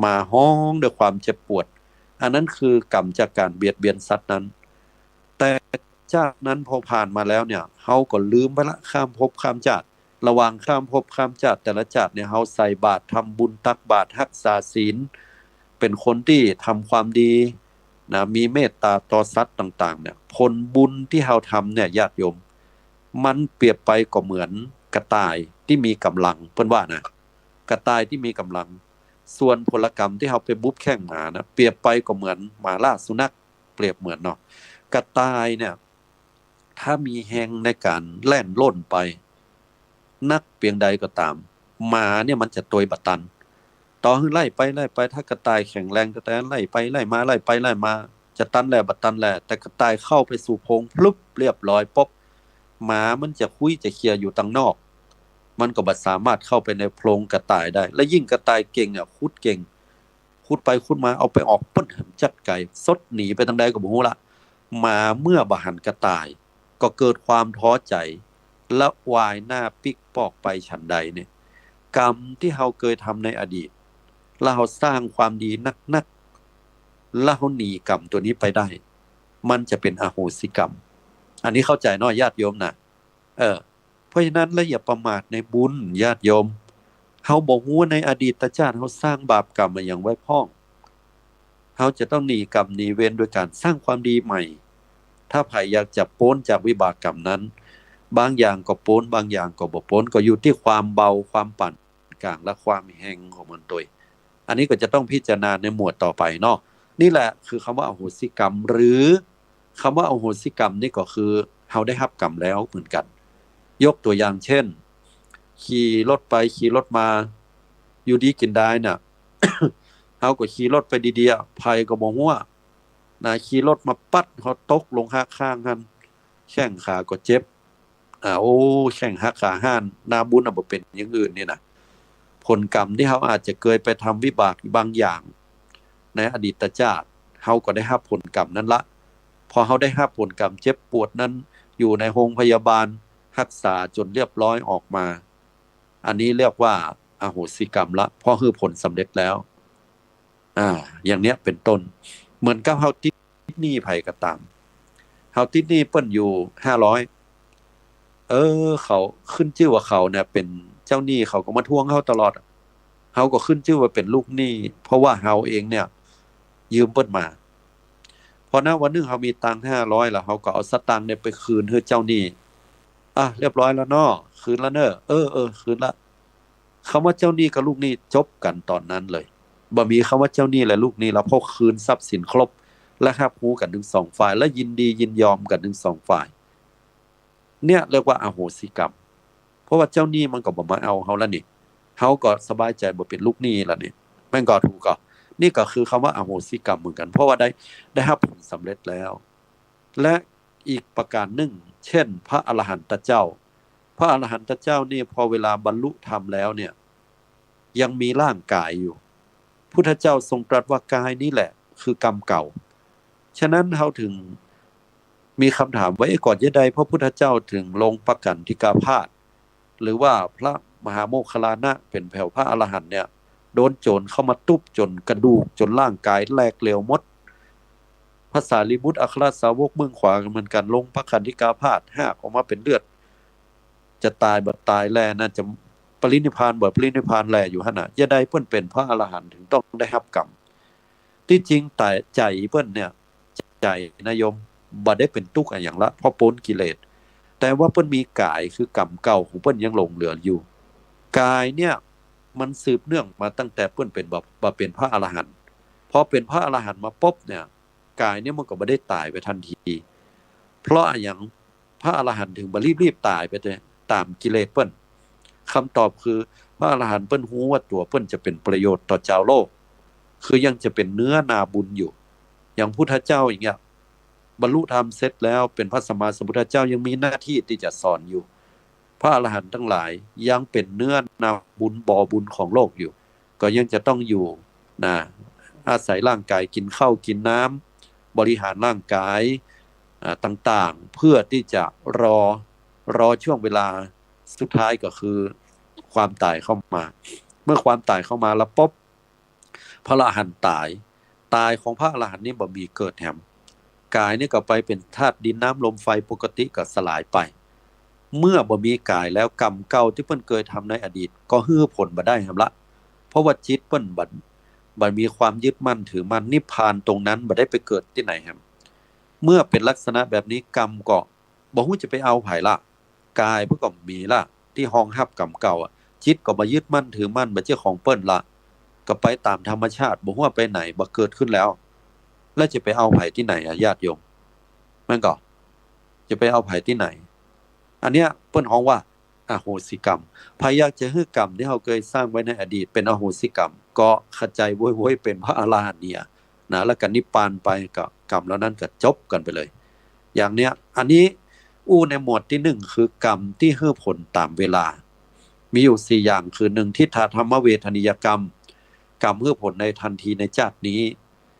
มาฮ้องด้วยความเจ็บปวดอันนั้นคือกรรมจากการเบียดเบียนสัตว์นั้นแต่จากนั้นพอผ่านมาแล้วเนี่ยเฮาก็ลืมไปละข้ามภพข้ามชาติระหว่างข้ามภพข้ามชาติแต่ละชาติเนี่ยเฮาใส่บาตรทำบุญตักบาตรรักษาศีลเป็นคนที่ทำความดีนะมีเมตตาต่อสัตว์ต่างๆเนี่ยผลบุญที่เฮาทำเนี่ยญาติโยมมันเปรียบไปก็เหมือนกระต่ายที่มีกำลังเพิ่นว่านะกระต่ายที่มีกำลังส่วนผลกรรมที่เฮาไปบุบแข้งหมานะเปรียบไปก็เหมือนหมาล่าสุนัขเปรียบเหมือนเนาะกระต่ายเนี่ยถ้ามีแฮงในการแล่นล่นไปนักเพียงใดก็ตามหมาเนี่ยมันจะตวยบัดตันต่อให้ไล่ไปถ้ากระต่ายแข็งแรงแต่ไล่ไปไล่มาจะตันแหละบัดตันแหละแต่กระต่ายเข้าไปสู่โพรงพลุบเรียบร้อยปุ๊บหมามันจะคุยจะเคลียร์อยู่ตังนอกมันก็บ่สามารถเข้าไปในโพรงกระต่ายได้และยิ่งกระต่ายเก่งเนี่ยคุดเก่งคุดไปคุดมาเอาไปออกปึ้นจัดไก่สดหนีไปทางใดก็บ่ฮู้ละหมาเมื่อบ่หันกระต่ายก็เกิดความท้อใจและวายหน้าปิกปอกไปฉันใดเนี่ยกรรมที่เฮาเคยทำในอดีตแล้วเฮาสร้างความดีนักๆแล้วเฮาหนีกรรมตัวนี้ไปได้มันจะเป็นอโหสิกรรมอันนี้เข้าใจเนาะญาติโยมนะเพราะฉะนั้นแล้วอย่าประมาทในบุญญาติโยมเฮาบ่ฮู้ในอดีตชาติเฮาสร้างบาปกรรมมาอย่างไว้พ้องเฮาจะต้องหนีกรรมหนีเวรโดยการสร้างความดีใหม่ถ้าใครอยากจะพ้นจากวิบากกรรมนั้นบางอย่างก็พ้นบางอย่างก็บ่พ้นก็อยู่ที่ความเบาความปานกลางและความแห้งของมันตัวอันนี้ก็จะต้องพิจารณาในหมวดต่อไปเนาะนี่แหละคือคำว่าอโหสิกรรมหรือคำว่าอโหสิกรรมนี่ก็คือเฮาได้รับกรรมแล้วเหมือนกันยกตัวอย่างเช่นขี่รถไปขี่รถมาอยู่ดีกินได้น่ะ เฮาก็ขี่รถไปดีๆภัยก็บ่ฮู้นะขี่รถมาปัดเฮาตกลงข้างๆหั่นแข้งขาก็เจ็บแข้งหักขาหันนาบุญบ่เป็นอย่างอื่นนี่น่ะผลกรรมที่เฮาอาจจะเคยไปทำวิบากบางอย่างในอดีตชาติเฮาก็ได้รับผลกรรมนั้นละพอเฮาได้รับผลกรรมเจ็บปวดนั้นอยู่ในโรงพยาบาลรักษาจนเรียบร้อยออกมาอันนี้เรียกว่าอโหสิกรรมละเพราะคือผลสำเร็จแล้วอย่างเนี้ยเป็นต้นเหมือนกับเฮาติดหนี้ไผก็ตามเฮาติดหนี้เปิ้นอยู่500เขาขึ้นชื่อว่าเขาเนี่ยเป็นเจ้าหนี้เขาก็มาทวงเฮาตลอดเฮาก็ขึ้นชื่อว่าเป็นลูกหนี้เพราะว่าเฮาเองเนี่ยยืมเปิ้นมาพอวันนึงเฮามีตังค์500แล้วเฮาก็เอาสตางค์เนี่ยไปคืนให้เจ้าหนี้เรียบร้อยแล้วเนาะคืนแล้วเด้อคืนละคำว่าเจ้าหนี้กับลูกหนี้จบกันตอนนั้นเลยบ่มีคำว่าเจ้าหนี้และลูกหนี้แล้วพอคืนทรัพย์สินครบ และรับรู้กันทั้งสองฝ่ายและยินดียินยอมกันทั้งสองฝ่ายเนี่ยเรียกว่าอโหสิกรรมเพราะว่าเจ้าหนี้มันก็บ่มาเอาเฮาแล้วนี่เฮาก็สบายใจบ่เป็นลูกหนี้แล้วนี่แม่นก็ถูกก็นี่ก็คือคำว่าอโหสิกรรมเหมือนกันเพราะว่าได้รับผลสำเร็จแล้วและอีกประการหนึ่งเช่นพระอรหันตเจ้าพระอรหันตเจ้านี่พอเวลาบรรลุธรรมแล้วเนี่ยยังมีร่างกายอยู่พุทธเจ้าทรงตรัสว่ากายนี้แหละคือกรรมเก่าฉะนั้นเฮาถึงมีคำถามว่าก่อนจะใดพระพุทธเจ้าถึงลงประกันธิกาพาสหรือว่าพระมหาโมคคัลลานะเป็นแผ่วพระอรหันต์เนี่ยโดนโจรเข้ามาตุบจนกระดูกจนร่างกายแหลกเหลวหมดพระสารีบุตรอัครสาวกเมืองขวาเหมือนกันลงพระคันธิกาพาสหากออกมาเป็นเลือดจะตายบ่ตายแลน่าจะปรินิพพานบ่ปรินิพพานแลอยู่หั่นน่ะจะได้เพิ่นเป็นพระอรหันต์ถึงต้องได้รับกรรมที่จริงแต่ใจเพิ่นเนี่ยใจนายมบ่ได้เป็นทุกข์อย่างละเพราะพ้นกิเลสแต่ว่าเพิ่นมีกายคือกรรมเก่าของเพิ่นยังหลงเหลืออยู่กายเนี่ยมันสืบเนื่องมาตั้งแต่เพิ่นเป็นบ่เป็นพระอรหันต์พอเป็นพระอรหันต์มาปุ๊บเนี่ยกายเนี่ยมันก็บ่ได้ตายไปทันทีเพราะอย่างพระอรหันต์ถึงบ่รีบตายไปตามกิเลสเพิ่นคำตอบคือพระอรหันต์เพิ่นรู้ว่าตัวเพิ่นจะเป็นประโยชน์ต่อชาวโลกคือยังจะเป็นเนื้อนาบุญอยู่อย่างพุทธเจ้าอย่างเงี้ยบรรลุธรรมเสร็จแล้วเป็นพระสัมมาสัมพุทธเจ้ายังมีหน้าที่ที่จะสอนอยู่พระอรหันต์ทั้งหลายยังเป็นเนื้อนาบุญบ่อบุญของโลกอยู่ก็ยังจะต้องอยู่นะอาศัยร่างกายกินข้าวกินน้ำบริหารร่างกายต่างๆเพื่อที่จะรอช่วงเวลาสุดท้ายก็คือความตายเข้ามาเมื่อความตายเข้ามาแล้วปุ๊บพระอรหันต์ตายของพระอรหันต์นี่บ่มีเกิดแหมกายนี่ก็ไปเป็นธาตุดินน้ำลมไฟปกติก็สลายไปเมื่อบ่มีกายแล้วกรรมเก่าที่เพิ่นเคยทำในอดีตก็ฮื้อผลบ่ได้หั่นละเพราะว่าจิตเพิ่นบ่มีความยึดมั่นถือมั่นนิพพานตรงนั้นบ่ได้ไปเกิดที่ไหนครับเมื่อเป็นลักษณะแบบนี้กรรมก็บ่ฮู้จะไปเอาไผล่ะกายเพิ่นก็มีล่ะที่รองรับกรรมเก่าจิตก็บ่ยึดมั่นถือมั่นบ่เจ้าของเปิ้นล่ะก็ไปตามธรรมชาติบ่ฮู้ว่าไปไหนบ่เกิดขึ้นแล้วแล้วจะไปเอาไผที่ไหนญาติโยมแม่นก็จะไปเอาไผที่ไหนอันเนี้ยเปิ้นฮ้องว่าอโหสิกรรมไผอยากจะฮื้อกรรมที่เฮาเคยสร้างไว้ในอดีตเป็นอโหสิกรรมก็เข้าใจโวยๆเป็นพระอรหันต์เนี่ยนะแล้วก็นิพพานไปก็กรรมแล้วนั้นก็จบกันไปเลยอย่างเนี้ยอันนี้ในหมวดที่1คือกรรมที่ให้ผลตามเวลามีอยู่4อย่างคือ1ทิฏฐธรรมเวทนิยกรรมกรรมให้ผลในทันทีในชาตินี้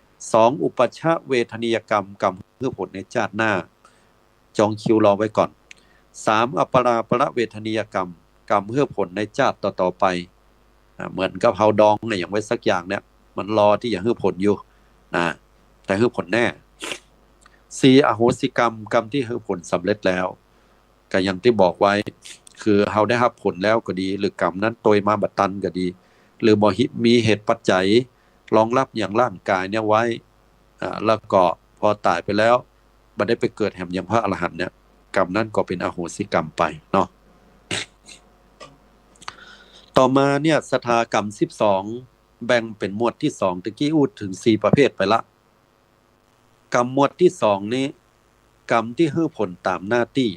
2อุปัชชะเวทนิยกรรมกรรมให้ผลในชาติหน้าจองคิวรอไว้ก่อน3อัปปราประเวทนิยกรรมกรรมให้ผลในชาติต่อๆไปเหมือนกับเฮาดองเนี่ยอย่างไว้สักอย่างเนี่ยมันรอที่จะให้ผลอยู่นะแต่ให้ผลแน่4อโหสิกรรมกรรมที่ให้ผลสำเร็จแล้วก็อย่างที่บอกไว้คือเฮาได้รับผลแล้วก็ดีหรือกรรมนั้นตยมาบัดตันก็ดีหรือบ่มีเหตุปัจจัยรองรับอย่างร่างกายเนี่ยไว้แล้วก็พอตายไปแล้วบ่ได้ไปเกิดแห่งอย่างพระอรหันต์เนี่ยกรรมนั้นก็เป็นอโหสิกรรมไปเนาะต่อมาเนี่ยสถากรรม12แบ่งเป็นหมวดที่2ตะกี้ถึง4ประเภทไปละกรรมหมวดที่2นี้กรรมที่ให้ผลตามหน้าที่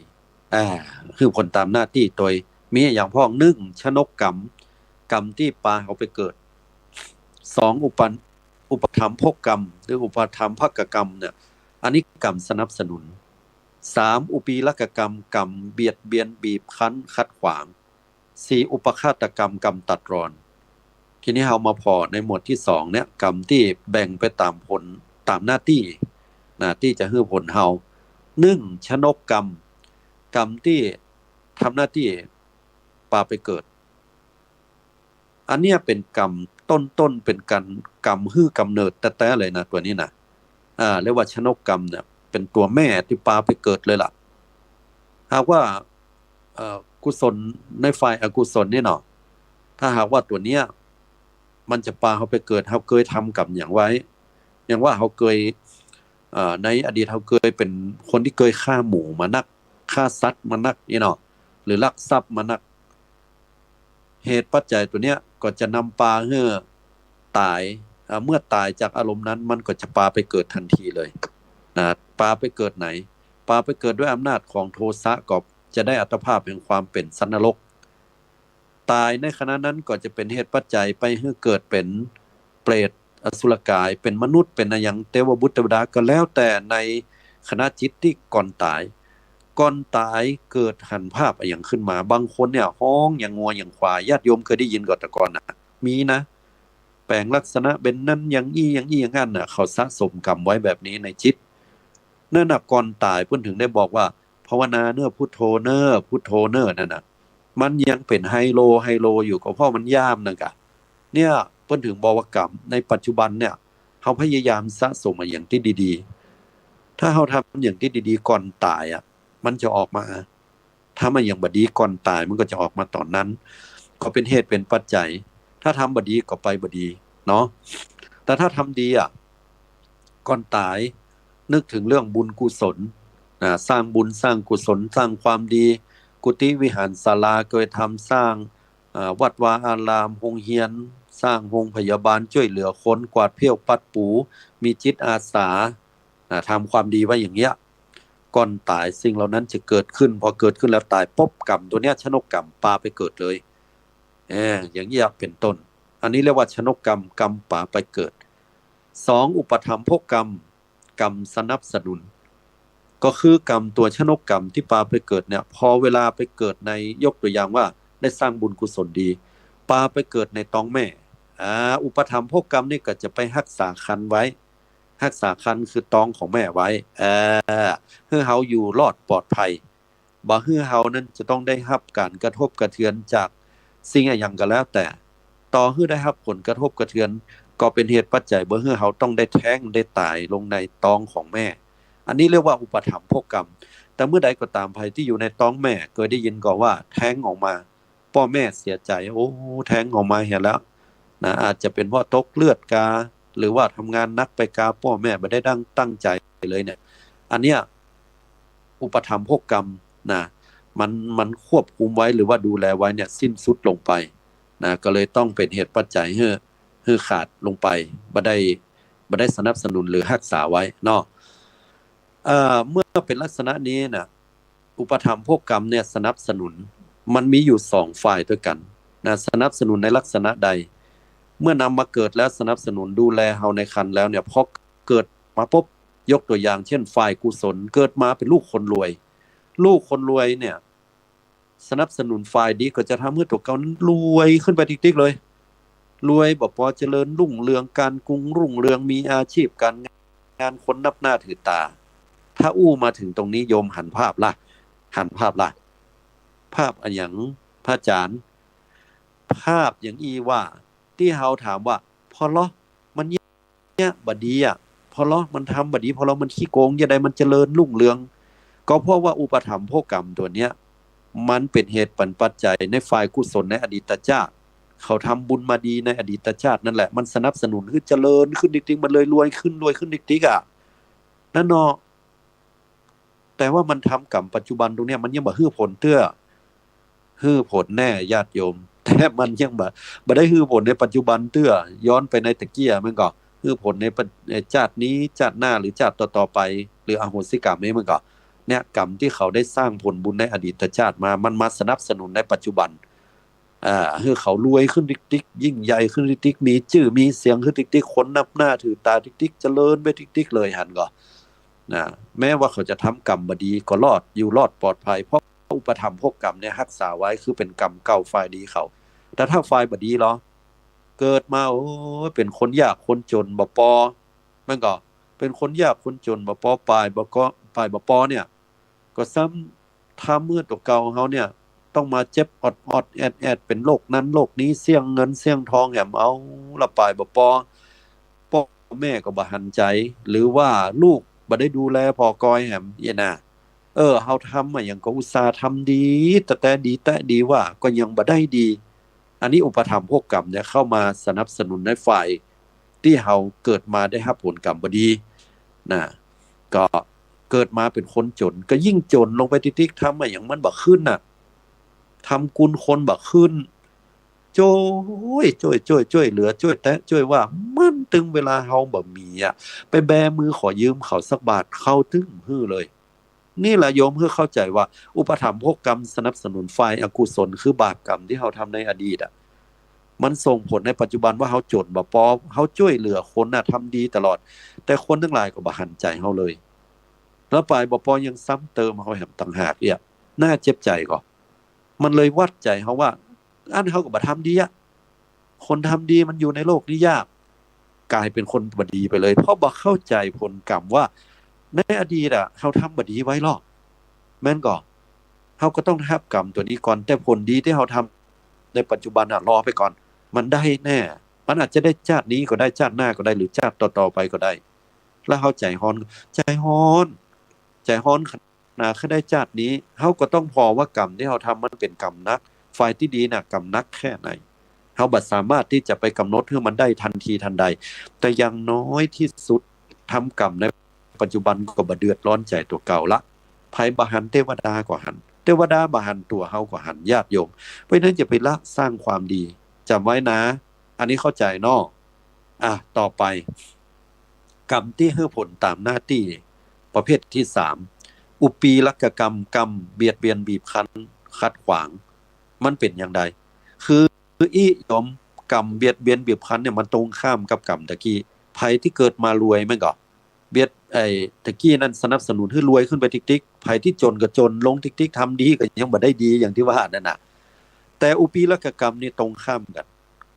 ให้ผลตามหน้าที่โดยมีอย่างพ้อง1ชนกกรรมกรรมที่ปาเอาไปเกิด2อุปถัมภกกรรมหรืออุปถัมภกกรรมเนี่ยอันนี้กรรมสนับสนุน3อุปีลกกรรมกรรมเบียดเบียนบีบคั้นขัดขวาง4อุปฆาตกรรมกรรมตัดรอนทีนี้เฮามาพอในหมวดที่2เนี่ยกรรมที่แบ่งไปตามผลตามหน้าที่ที่จะให้ผลเฮา1ชนกกรรมกรรมที่ทำหน้าที่ปาไปเกิดอันเนี้ยเป็นกรรมต้นเป็นกรรมฮื้อกำเนิดแต่เลยนะตัวนี้นะเรียกว่าชนกกรรมเนี่ยเป็นตัวแม่ที่ปาไปเกิดเลยล่ะหากว่ากุศลในฝ่ายอกุศลนี่เนาะถ้าหากว่าตัวเนี้ยมันจะปาเขาไปเกิดเฮาเคยทำกรรมอย่างไว้อย่างว่าเฮาเคยในอดีตเฮาเคยเป็นคนที่เคยฆ่าหมูมานักฆ่าสัตว์มานักนี่เนาะหรือลักทรัพย์มานักเหตุปัจจัยตัวเนี้ยก็จะนำปาให้ตาย เมื่อตายจากอารมณ์นั้นมันก็จะปาไปเกิดทันทีเลยนะปาไปเกิดไหนปาไปเกิดด้วยอำนาจของโทสะก็จะได้อัตภาพแห่งความเป็นสัตว์นรกตายในขณะนั้นก็จะเป็นเหตุปัจจัยไปให้เกิดเป็นเปรตอสุรกายเป็นมนุษย์เป็นอะไรอย่างเทวบุตรเทวดาก็แล้วแต่ในคณะจิตที่ก่อนตายเกิดหันภาพอย่างขึ้นมาบางคนเนี่ยฮ้องอย่างงัวอย่างควายญาติโยมเคยได้ยินก่อนแต่ก่อนนะมีนะแปลงลักษณะเป็นนั้นอย่างอี้อย่างนั้นน่ะเขาสะสมกรรมไว้แบบนี้ในจิตนั่นน่ะก่อนตายเพิ่นถึงได้บอกว่าภาวนาเน้อพุทโธเน้อพุทโธเน้อนั่นน่ะมันยังเป็นไฮโลอยู่ก็เพราะมันย่ามนั่นกะเนี่ยเพิ่นถึงบอกว่ากรรมในปัจจุบันเนี่ยเขาพยายามสะสมมาอย่างที่ดีๆถ้าเขาทำอย่างที่ดีๆก่อนตายอ่ะมันจะออกมาถ้ามันอย่างบดีก่อนตายมันก็จะออกมาตอนนั้นก็เป็นเหตุเป็นปัจจัยถ้าทำบดีก็ไปบดีเนาะแต่ถ้าทำดีอ่ะก่อนตายนึกถึงเรื่องบุญกุศลสร้างบุญสร้างกุศลสร้างความดีกุฏิวิหารศาลาเคยทำสร้างวัดวาอารามโรงเรียนสร้างโรงพยาบาลช่วยเหลือคนกวาดเพี้ยวปัดปูมีจิตอาสาทำความดีไว้อย่างเงี้ยก่อนตายสิ่งเหล่านั้นจะเกิดขึ้นพอเกิดขึ้นแล้วตายปุ๊บกรรมตัวเนี้ยชนกกรรมปาไปเกิดเลยอย่างเงี้ยเป็นต้นอันนี้เรียกว่าชนกกรรมกรรมปาไปเกิด2อุปธรรมภกกรรมกรรมสนับสนุนก็คือกรรมตัวชนกกรรมที่ปาไปเกิดเนี่ยพอเวลาไปเกิดในยกตัวอย่างว่าได้สร้างบุญกุศลดีปาไปเกิดในท้องแม่อุปธรรมภกกรรมนี่ก็จะไปรักษาครรภ์ไว้รักษาครรภ์คือท้องของแม่ไว้เพื่อเฮาอยู่รอดปลอดภัยบ่เฮือเฮานั้นจะต้องได้รับการกระทบกระเทือนจากสิ่งอย่างก็แล้วแต่ต่อให้ได้รับผลกระทบกระเทือนก็เป็นเหตุปัจจัยบ่เฮือเฮาต้องได้แท้งได้ตายลงในท้องของแม่อันนี้เรียกว่าอุปถัมภกกรรมแต่เมื่อใดก็ตามภัยที่อยู่ในท้องแม่เคยได้ยินก่อนว่าแท้งออกมาพ่อแม่เสียใจโอ้แท้งออกมาเห็นแล้วนะอาจจะเป็นเพราะตกเลือดกาหรือว่าทำงานนักไปกาพ่อแม่ไม่ได้ตั้งใจเลยเนี่ยอันเนี้ยอุปถัมภกกรรมนะมันควบคุมไว้หรือว่าดูแลไว้เนี่ยสิ้นสุดลงไปนะก็เลยต้องเป็นเหตุปัจจัยให้ขาดลงไปบ่ได้สนับสนุนหรือรักษาไว้เนาะเมื่อเป็นลักษณะนี้นะอุปถัมภกกรรมเนี่ยสนับสนุนมันมีอยู่2ฝ่ายด้วยกันนะสนับสนุนในลักษณะใดเมื่อนำมาเกิดแล้วสนับสนุนดูแลเฮาในครรภ์แล้วเนี่ยพอเกิดมาปุ๊บยกตัวอย่างเช่นฝ่ายกุศลเกิดมาเป็นลูกคนรวยเนี่ยสนับสนุนฝ่ายดีก็จะทำให้ตัวเขานั้นรวยขึ้นไปติ๊กๆเลยรวยบ่พอเจริญรุ่งเรืองการกรุงรุ่งเรืองมีอาชีพการงานคนนับหน้าถือตาถ้าอู้มาถึงตรงนี้โยมหันภาพล่ะภาพอันอย่างพระอาจารย์ภาพอย่างอีว่าที่เฮาถามว่าพอล้อมันเนี่ยบดีอ่ะพอล้อมันทำบดีพอล้อมันขี้โกงยังไงมันเจริญรุ่งเรืองก็เพราะว่าอุปถัมภกกรรมตัวเนี้ยมันเป็นเหตุปัจจัยในฝ่ายกุศลในอดีตชาติเขาทำบุญมาดีในอดีตชาตินั่นแหละมันสนับสนุนให้เจริญขึ้นติ๊กๆมันเลยรวยขึ้นติ๊กๆอ่ะนั่นเนาะแต่ว่ามันทำกรรมปัจจุบันตรงเนี้ยมันยังบ่ฮื้อผลฮื้อผลแน่ญาติโยมแต่มันยังบ่ได้ฮื้อผลในปัจจุบันย้อนไปในตะเกียมันก็ฮื้อผลในชาตินี้ชาติหน้าหรือชาติต่อๆไปหรืออโหสิกรรมนี่มันก็เนี่ยกรรมที่เขาได้สร้างผลบุญในอดีตชาติมันมาสนับสนุนในปัจจุบันให้เขารวยขึ้นติ๊กๆยิ่งใหญ่ขึ้นติ๊กๆมีชื่อมีเสียงขึ้นติ๊กๆคนนับหน้าถือตาติ๊กๆเจริญไปติ๊กๆเลยหั่นก็นะแม้ว่าเขาจะทำกรรมบดีก็รอดปลอดภัยเพราะอุปถัมภกกรรมเนี่ยรักษาไว้คือเป็นกรรมเก่าฝ่ายดีเขาแต่ถ้าฝ่ายบดีเหรอเกิดมาโอ้เป็นคนยากคนจนบ่ปอมันก็เป็นคนยากคนจนบ่ปอปลายบ่ปอเนี่ยก็ซ้ำถ้าเมื่อตัวเก่าเฮาเนี่ยต้องมาเจ็บอดแอดเป็นโรคนั้นโรคนี้เสี่ยงเงินเสี่ยงทองแหมเอาละปลายบ่ปอพ่อแม่ก็บ่หันใจหรือว่าลูกบ่ได้ดูแลพ่อกอยแหมเยน่ะเฮาทำอย่างก็อุตส่าห์ทำดีแต่ดีว่าก็ยังบ่ได้ดีอันนี้อุปถัมภกกรรมเนี่ยเข้ามาสนับสนุนในฝ่ายที่เฮาเกิดมาได้รับผลกรรมบ่ดีนะก็เกิดมาเป็นคนจนก็ยิ่งจนลงไปติ๊กๆทำอย่างมันบ่ขึ้นน่ะทำกุลคนบ่ขึ้น ช่ช่วยเหลือช่วยแตะช่วยว่ามันถึงเวลาเฮาบ่มีอ่ะไปแบมือขอยืมเขาสักบาทเขาถึงฮื้อเลยนี่แหละโยมเพื่อเข้าใจว่าอุปถัมภกกรรมสนับสนุนฝ่ายอกุศลคือบาปกรรมที่เราทำในอดีตอ่ะมันส่งผลในปัจจุบันว่าเขาจนบ่พอเขาช่วยเหลือคนน่ะทำดีตลอดแต่คนทั้งหลายก็บ่หันใจเขาเลยแล้วไปบ่พอยังซ้ำเติมเขาแถมต่างหากเนี่ยน่าเจ็บใจก็มันเลยวัดใจเขาว่าอันเขาก็บ่ทำดีอ่ะ คนทำดีมันอยู่ในโลกนี้ยากกลายเป็นคนบดีไปเลยเพราะบ่เข้าใจผลกรรมว่าในอดีตอ่ะเขาทำบดีไว้หรอกแม่นก่อนเขาก็ต้องรับกรรมตัวนี้ก่อนแต่ผลดีที่เขาทำในปัจจุบันอ่ะรอไปก่อนมันได้แน่มันอาจจะได้ชาตินี้ก็ได้ชาติหน้าก็ได้หรือชาติต่อๆไปก็ได้แล้วเขาใจฮ้อนขนาดแค่ได้ชาตินี้เขาก็ต้องพอว่ากรรมที่เขาทำมันเป็นกรรมนักฝ่ายที่ดีน่ะกรรมนักแค่ไหน เขาบัดสามารถที่จะไปกำหนดให้มันได้ทันทีทันใดแต่อย่างน้อยที่สุดทำกรรมในปัจจุบันก็บ่เดือดร้อนใจตัวเก่าละไผบ่หันเทวดาก็หันเทวดาบ่หันตัวเฮาก็หันญาติโยมเพราะนั้นจะไปละสร้างความดีจำไว้นะอันนี้เข้าใจเนาะต่อไปกรรมที่ให้ผลตามหน้าที่ประเภทที่สามอุปีลักกรรมกรรมเบียดเบียนบีบคั้นขัดขวางมันเป็นอย่างไรคืออียอมกรรมเบียดเบียนบีบคั้นเนี่ยมันตรงข้ามกับกรรมตะกี้ภัยที่เกิดมารวยแม่นก็เบียดตะกี้นั้นสนับสนุนให้รวยขึ้นไปติ๊กๆภัยที่จนก็จนลงติ๊กๆทำดีก็ยังบ่ได้ดีอย่างที่ว่านั่นน่ะแต่อุปีลักกรรมนี่ตรงข้ามกัน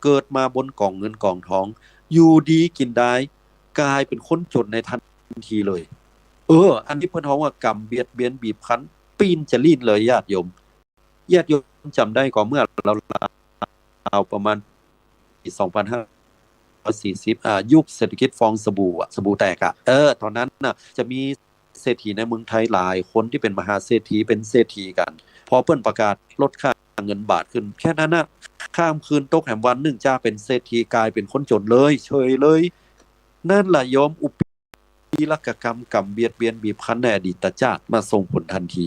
เกิดมาบนกองเงินกองทองอยู่ดีกินได้กลายเป็นคนจนในทันทีเลยอันนี้เพิ่นเฮาว่ากรรมเบียดเบียนบีบคั้นปีนจะลีนเลยญาติโยมจำได้ก็เมื่อเราประมาณปี2540ยุคเศรษฐกิจฟองสบู่สบู่แตกตอนนั้นน่ะจะมีเศรษฐีในเมืองไทยหลายคนที่เป็นมหาเศรษฐีเป็นเศรษฐีกันพอเพิ่นประกาศลดค่าเงินบาทขึ้นแค่นั้นน่ะข้ามคืนตกแห่งวันหนึ่งจ้าเป็นเศรษฐีกลายเป็นคนจนเลยเฉยเลยนั่นล่ะโยมอุปีลักกรรมกรรมเบียดเบียนบีบคั้นในอดีตชาติมาส่งผลทันที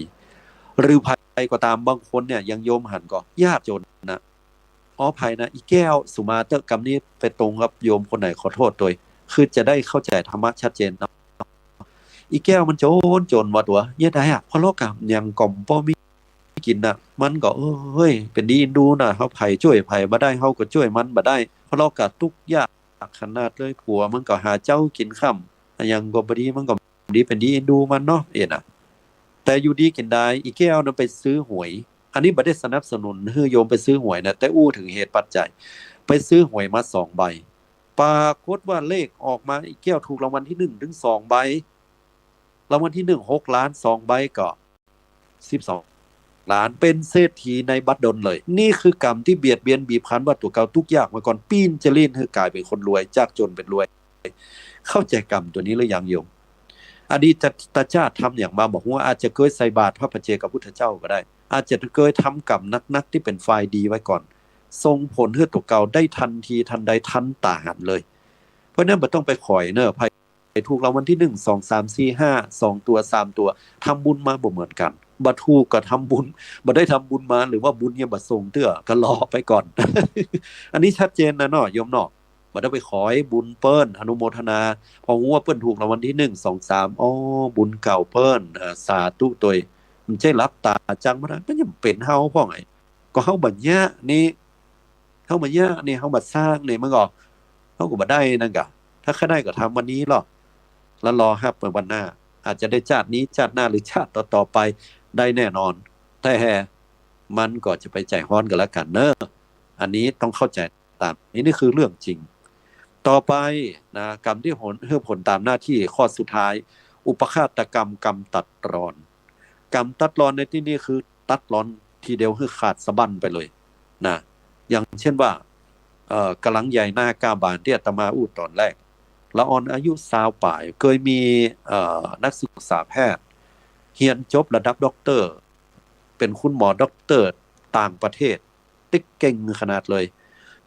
หรือภัยก็ตามบางคนเนี่ยยังโยมหันก็ยากจนนะภัยนะอีแก้วสุมาเตอร์กรรมนี้ไปตรงกับโยมคนไหนขอโทษโดยคือจะได้เข้าใจธรรมะชัดเจนเนาะอีแก้วมันจนว่าตัวเยอะได้เพราะโลกกรรมยังก่อมบ่มีกินน่ะมันก็เฮ้ยเป็นดีดูน่ะเฮาไผช่วยไผบ่ได้เฮาก็ช่วยมันบ่ได้เพราะเราก็ทุกข์ยากขนาดเลยผัวมันก็หาเจ้ากินค่ำยังก็บ่ดีมันก็ดีเป็นดีดูมันเนาะน่ะแต่อยู่ดีกินได้อีแก้วนั้นไปซื้อหวยอันนี้บ่ได้สนับสนุนให้โยมไปซื้อหวยนะแต่อู้ถึงเหตุปัจจัยไปซื้อหวยมา2ใบปรากฏว่าเลขออกมาอีแก้วถูกรางวัลที่1ถึง2ใบรางวัลที่1 6ล้าน2ใบก็12ล้านเป็นเศรษฐีในบัดดลเลยนี่คือกรรมที่เบียดเบียนบีบคั้นว่าตัวเก่าทุกอย่างมาก่อนปีนจะเล่นให้กลายเป็นคนรวยจากจนเป็นรวยเข้าใจกรรมตัวนี้หรือยังโยมอดีตชาติทำอย่างมาบอกว่าอาจจะเคยใส่บาตรพระปัจเจกพุทธเจ้าก็ได้อาจจะเคยทำกรรมนักที่เป็นฝ่ายดีไว้ก่อนส่งผลให้ตัวเก่าได้ทันทีทันใดทันตาหันเลยเพราะนั้นบ่ต้องไปข่อยเนอะไปถูกรางวัลที่1 2 3 4 5 2ตัว3ตัวทำบุญมาบ่เหมือนกันบ่ถูกก็ทำบุญบ่ได้ทำบุญมาหรือว่าบุญยังบ่ส่งเตื้อก็รอไปก่อน อันนี้ชัดเจนนะเนาะโยมเนาะบ่ได้ไปขอให้บุญเปิ้นอนุโมทนาพอฮู้ว่าเปิ้นถูกรางวัลที่1 2 3บุญเก่าเปิ้นสาธุตัวมันใช่รับตาจังบ่ได้มันยังเป็นเฮาพ้องไอ้ก็เฮาบัดยะนี่เฮาบัดยะนี่เฮาบัดสร้างนี่มันก็เฮาก็บ่ได้นั่นกะถ้าแค่ได้ก็ทำวันนี้หรอกแล้วรอรับวันหน้าอาจจะได้ชาตินี้ชาติหน้าหรือชาติต่อๆไปได้แน่นอนแต่มันก็จะไปใจฮ้อนกันแล้วกันเนอะอันนี้ต้องเข้าใจตามนี่คือเรื่องจริงต่อไปนะกรรมที่ให้ผลตามหน้าที่ข้อสุดท้ายอุปฆาตกรรมกรรมตัดรอนกรรมตัดรอนในที่นี้คือตัดรอนทีเดียวคือขาดสะบั้นไปเลยนะอย่างเช่นว่ากำลังใหญ่หน้ากาบานที่อาตมาอู้ตอนแรกละออนอายุ20ปลายเคยมีนักศึกษาแพทย์เรียนจบระดับด็อกเตอร์เป็นคุณหมอด็อกเตอร์ต่างประเทศติ๊กเก่งขนาดเลย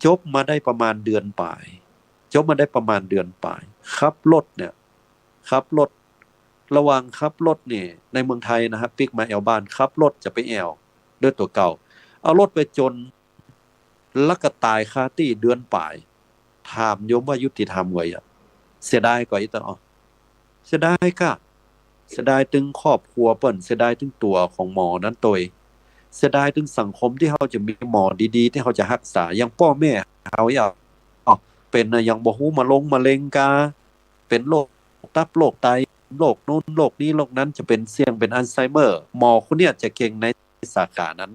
จบมาได้ประมาณเดือนปลายขับรถระหว่างขับรถนี่ในเมืองไทยนะครับปิกมาแอวบ้านขับรถจะไปแอวด้วยตัวเก่าเอารถไปจน แล้วก็ตายคาที่เดือนป่ายถามโยมว่ายุติธรรมไว้อะเสียดายกว่าอีกต่อเสียดายค่ะเสียดายถึงครอบครัวเปิ้นเสียดายถึงตัวของหมอนั้นตัวเองเสียดายถึงสังคมที่เขาจะมีหมอดีๆที่เขาจะรักษาอย่างพ่อแม่เขาอย่างเป็นอย่างบ่ฮู้มะเร็งกาเป็นโรคตับโรคไตโรคนู้นโรคนี้โรคนั้นจะเป็นเสี่ยงเป็นอัลไซเมอร์หมอคนเนี้ยจะเก่งในสาขานั้น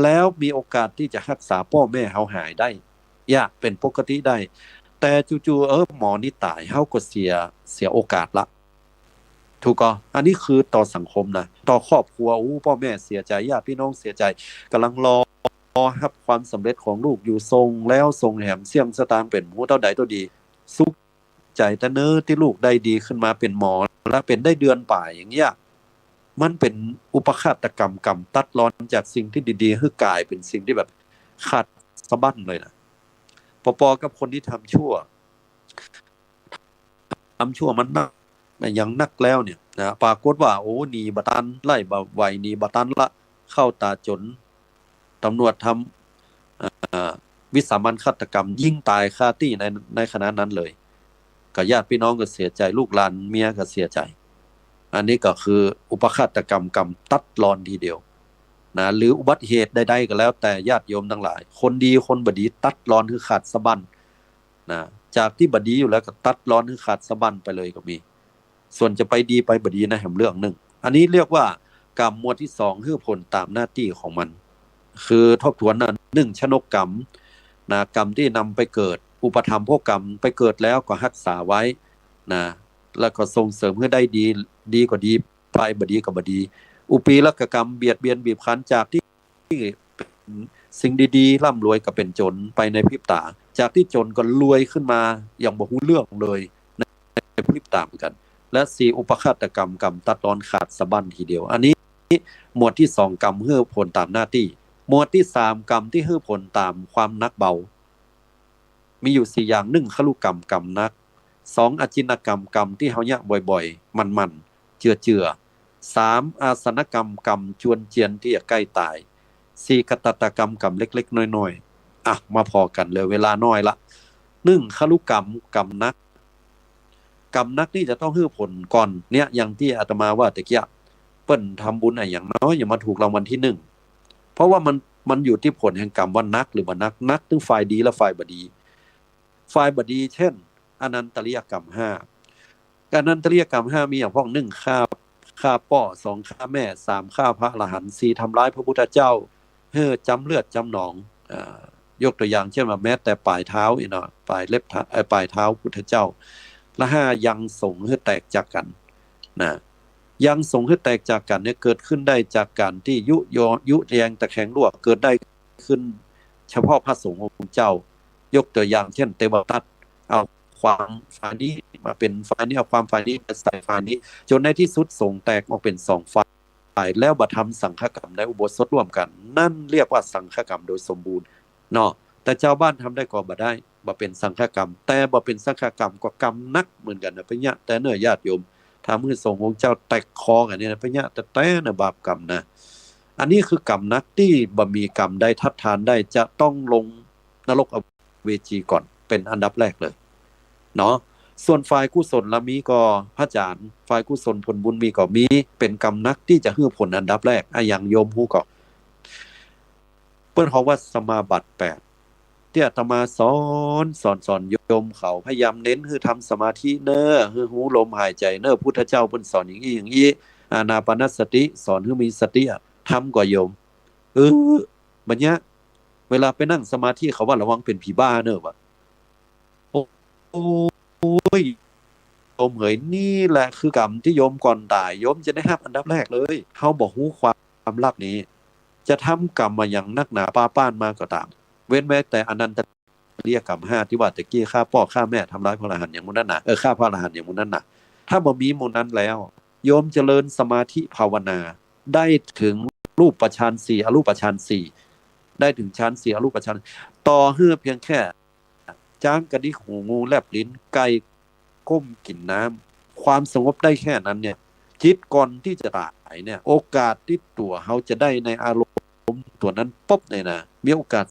แล้วมีโอกาสที่จะรักษาพ่อแม่เขาหายได้เป็นปกติได้แต่จู่ๆหมอนี่ตายเขาก็เสียโอกาสละถูกก็อันนี้คือต่อสังคมนะต่อครอบครัวพ่อแม่เสียใจญาติพี่น้องเสียใจกำลังรอครับความสำเร็จของลูกอยู่ทรงแล้วทรงแหมเสี่ยงสตางค์เป็นผู้เท่าใดตัวดีสุขใจแต่เนื้อที่ลูกได้ดีขึ้นมาเป็นหมอแล้วเป็นได้เดือนป่ายอย่างเงี้ยมันเป็นอุปฆาตกรรมกรรมตัดรอนจากสิ่งที่ดีๆให้กลายเป็นสิ่งที่แบบขาดสะบั้นเลยนะปอกับคนที่ทำชั่วมันนักอย่างนักแล้วเนี่ยนะปรากฏว่าโอ้หนีบัตันไล่บ่ไหวหนีบัตันละเข้าตาจนตำรวจทำวิสามัญฆาตกรรมยิงตายคาที่ในขณะนั้นเลยก็ญาติพี่น้องก็เสียใจลูกหลานเมียก็เสียใจอันนี้ก็คืออุปฆาตกรรมกรรมตัดรอนทีเดียวนะหรืออุบัติเหตุใดๆก็แล้วแต่ญาติโยมทั้งหลายคนดีคนบดีตัดรอนคือขาดสะบั้นนะจากที่บดีอยู่แล้วก็ตัดรอนคือขาดสะบั้นไปเลยก็มีส่วนจะไปดีไปบดีนะแห่งเรื่องหนึ่งอันนี้เรียกว่ากรรมหมวดที่2คือผลตามหน้าที่ของมันคือทบทวนนะ1ชนกกรรมนะกรรมที่นำไปเกิดอุปธรรมพวกกรรมไปเกิดแล้วก็รักษาไว้นะแล้วก็ส่งเสริมให้ได้ดีกว่าดีไปบดีกับบดีอุปีละกกรรมเบียดเบียนบีบคั้นจากที่เป็นสิ่งดีๆร่ำรวยก็เป็นจนไปในพริบตาจากที่จนก็รวยขึ้นมาอย่างบ่ฮู้เรื่องเลยในพริบตาเหมือนกันและ4อุปฆาตกรรมกรรมตัดรอนขาดสะบั้นทีเดียวอันนี้หมวดที่2กรรมให้ผลตามหน้าที่หมวดที่3กรรมที่ให้ผลตามความหนักเบามีอยู่4อย่าง1คลุกรรมกรรมนัก2อจินกรรมกรรมที่เฮายะบ่อยๆมันๆเจือ3อาสนกรรมกรรมจวนเจียนที่จะใกล้ตาย4กตตกรรมกรรมเล็กๆน้อยๆมาพอกันเลยเวลาน้อยละ1คลุกรรมกรรมนักนี่จะต้องให้ผลก่อนเนี่ยอย่างที่อาตมาว่าตะเกียเปิ้นทำบุญอย่างน้อยอย่ามาถูกรางวัลที่1เพราะว่ามันอยู่ที่ผลแห่งกรรมว่านักหรือบ่นักถึงฝ่ายดีและฝ่ายบ่ดีเช่นอนันตริยกรรม5อนันตริยกรรม5มีอย่างพวก1ฆ่าพ่อ2ฆ่าแม่3ฆ่าพระอรหันต์4ทำร้ายพระพุทธเจ้าจำเลือดจำหนองยกตัวอย่างเช่นว่าแม้แต่ปลายเท้าปลายเล็บปลายเท้าพุทธเจ้าและ5ยังสงฆ์ให้แตกจากกันนะยังสงฆ์ให้แตกจากกันเนี่ยเกิดขึ้นได้จากการที่ยุแยงตะแคงรั่วเกิดได้ขึ้นเฉพาะพระสงฆ์ของเจ้ายกตัวอย่างเช่นเตวทัตเอาความฝ่ายนี้มาเป็นฝ่ายนี้เอาความฝ่ายนี้มาใส่ฝ่ายนี้จนในที่สุดสงฆ์แตกออกเป็น2ฝ่ายแล้วบัดทำสังฆกรรมในอุโบสถร่วมกันนั่นเรียกว่าสังฆกรรมโดยสมบูรณ์เนาะแต่เจ้าบ้านทำได้ก็บ่ได้บ่เป็นสังฆกรรมแต่บ่เป็นสังฆกรรมก็กรรมนักเหมือนกันนะพะยะแต่เนื้อญาติโยมถ้ามือสงฆ์องค์เจ้าแตกคอกันเนี่ยนะพะยะแต่นะบาปกรรมนะอันนี้คือกรรมนักที่บ่มีกรรมใดทัดทานได้จะต้องลงนรกอเวจีก่อนเป็นอันดับแรกเลยเนาะส่วนฝ่ายกุศลละมีก็พระอาจารย์ฝ่ายกุศลผลบุญมีก็มีเป็นกรรมนักที่จะให้ผลอันดับแรกอย่างโยมฮู้ก็เปิ้นเขาว่าสมาบัติ8ที่อาตมาสอนโยมเขาพยายามเน้นคือทำสมาธิเน้อคือหูลมหายใจเน้อพุทธเจ้าเพิ่นสอนอย่างนี้อานาปานสติสอนให้มีสติทำก่อนโยมบัดเนี้ยเวลาไปนั่งสมาธิเขาว่าระวังเป็นผีบ้าเน้อว่ะโอ้ยโยมเอ๋ยนี่แหละคือกรรมที่โยมก่อนตายโยมจะได้รับอันดับแรกเลยเฮาบ่ฮู้ความลับนี้จะทำกรรมมาอย่างนักหนาป้าป้านมาก็ตามเว้นแม้แต่อนันตริยกรรม5ที่ว่าตะกี้ฆ่าพ่อฆ่าแม่ทำร้ายพระอรหันต์อย่างมุนั้นน่ะฆ่าพระอรหันต์อย่างมุนั้นน่ะถ้าบ่มีมุนั้นแล้วโยมเจริญสมาธิภาวนาได้ถึงรูปฌาน4อรูปฌาน4ได้ถึงฌาน4อรูปฌานต่อเฮือเพียงแค่จ้างกระดิกหูงูแลบลิ้นไก่ก้มกินน้ำความสงบได้แค่นั้นเนี่ยจิตก่อนที่จะตายเนี่ยโอกาสที่ตัวเขาจะได้ในอารมณ์ตัวนั้นปุ๊บเนี่ยนะมีโอกาส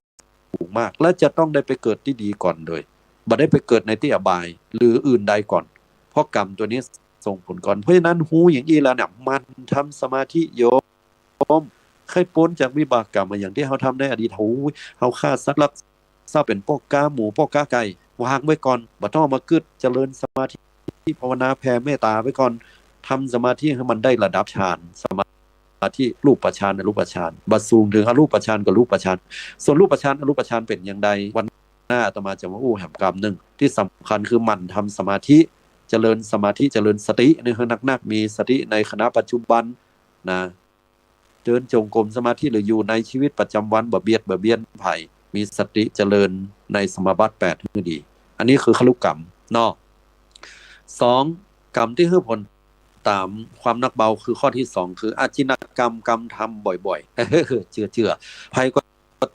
สูงมากและจะต้องได้ไปเกิดที่ดีก่อนโดยบ่ได้ไปเกิดในที่อบายหรืออื่นใดก่อนเพราะกรรมตัวนี้ส่งผลก่อนเพราะฉะนั้นหูอย่างนี้แล้วเนี่ยมันทำสมาธิโยมเคยพ้นจากวิบากกรรมมาอย่างที่เขาทำในอดีตเขาฆ่าสัตว์ลักทรัพย์เป็นพวกกาหมูพวกกาไก่วางไว้ก่อนบ่ต้องมากึดเจริญสมาธิภาวนาแผ่เมตตาไว้ก่อนทำสมาธิให้มันได้ระดับฌานสมาธิรูปฌานอรูปฌานบัดสูงถึงอรูปฌานกับรูปฌานส่วนรูปฌานอรูปฌานเป็นอย่างใดวันหน้าอาตมาจะมาอู้แห่งกรรมหนึ่งที่สำคัญคือมันทำสมาธิเจริญสมาธิเจริญสติในคือนักมีสติในขณะปัจจุบันนะเดินจงกรมสมาธิหรืออยู่ในชีวิตประจำวันบ่เบียดไผ่มีสติเจริญในสมาบัติ8ให้ดีอันนี้คือขลุกกรรมเนาะ2กรรมที่ให้ผลตามความหนักเบาคือข้อที่2คืออาจินกรรมกรรมทำบ่อยๆเจือไผก็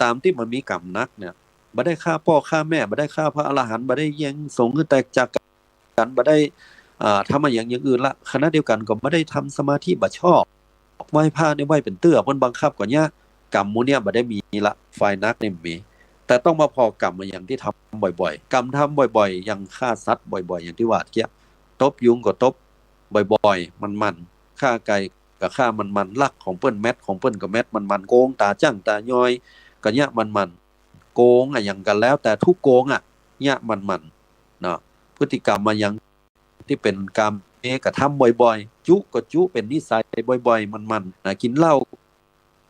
ตามที่มันมีกรรมนักเนี่ยบ่ได้ฆ่าพ่อฆ่าแม่บ่ได้ฆ่าพระอรหันต์บ่ได้แย่งสงฆ์แตกจากกันบ่ได้ทำมาอย่างอื่นละขณะเดียวกันก็บ่ได้ทำสมาธิบ่ชอบไหว้พระนี่ไหว้เป็นเตื้อเพิ่นบังคับก็เนี่ยกรรมหมู่เนี่ยบ่ได้มีละฝ่ายนักนี่มีแต่ต้องมาพอกรรมอย่างที่ทำบ่อยๆกรรมทำบ่อยๆอย่างฆ่าสัตว์บ่อยๆอย่างที่ว่าเกี้ยตบยุงก็ตบบ่อยๆมันฆ่าไก่ก็ฆ่ามันลักของเปิ้นแมทของเปิ้นก็แมทมันโกงตาจั่งตาย้อยก็เนี่ยมันโกงอย่างกันแล้วแต่ทุกโกงเนี่ยมันเนาะพฤติกรรมมายังที่เป็นกรรมกระทำบ่อยๆจุก็จุเป็นนิสัยบ่อยๆมันนะกินเหล้า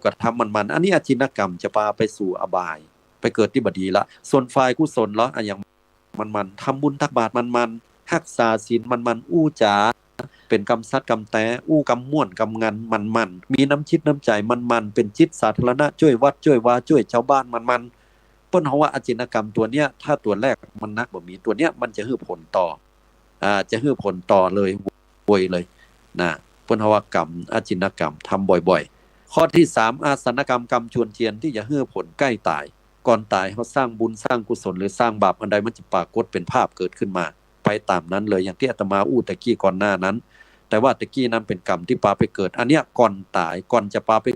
ก็ทำมันอันนี้อาจินกรรมจะพาไปสู่อบายไปเกิดที่บดีละส่วนฝ่ายกุศลแล้วอย่างมันทำบุญตักบาตรมันรักษาศีลมันอู้จาเป็นกรรมสัตว์กรรมแต่อู้กรรมม่วนกรรมงันมันมีน้ำจิตน้ำใจมันเป็นจิตสาธารณะช่วยวัดช่วยวาช่วยชาวบ้านมันเปิ้นเฮาว่าอาจินกรรมตัวเนี้ยถ้าตัวแรกมันนักบ่มีตัวเนี้ยมันจะให้ผลต่อจะให้ผลต่อเลยป่วยเลยนะเปิ้นเฮาว่ากรรมอาจินกรรมทำบ่อยๆข้อที่3อาสนกรรมกรรมชวนเทียนที่จะให้ผลใกล้ตายก่อนตายเฮาสร้างบุญสร้างกุศลหรือสร้างบาปอันใดมันจะปรากฏเป็นภาพเกิดขึ้นมาไปตามนั้นเลยอย่างที่อาตมาอู้ตะกี้ก่อนหน้านั้นแต่ว่าตะกี้นั้นเป็นกรรมที่ปาไปเกิดอันเนี้ยก่อนตายก่อนจะปาไป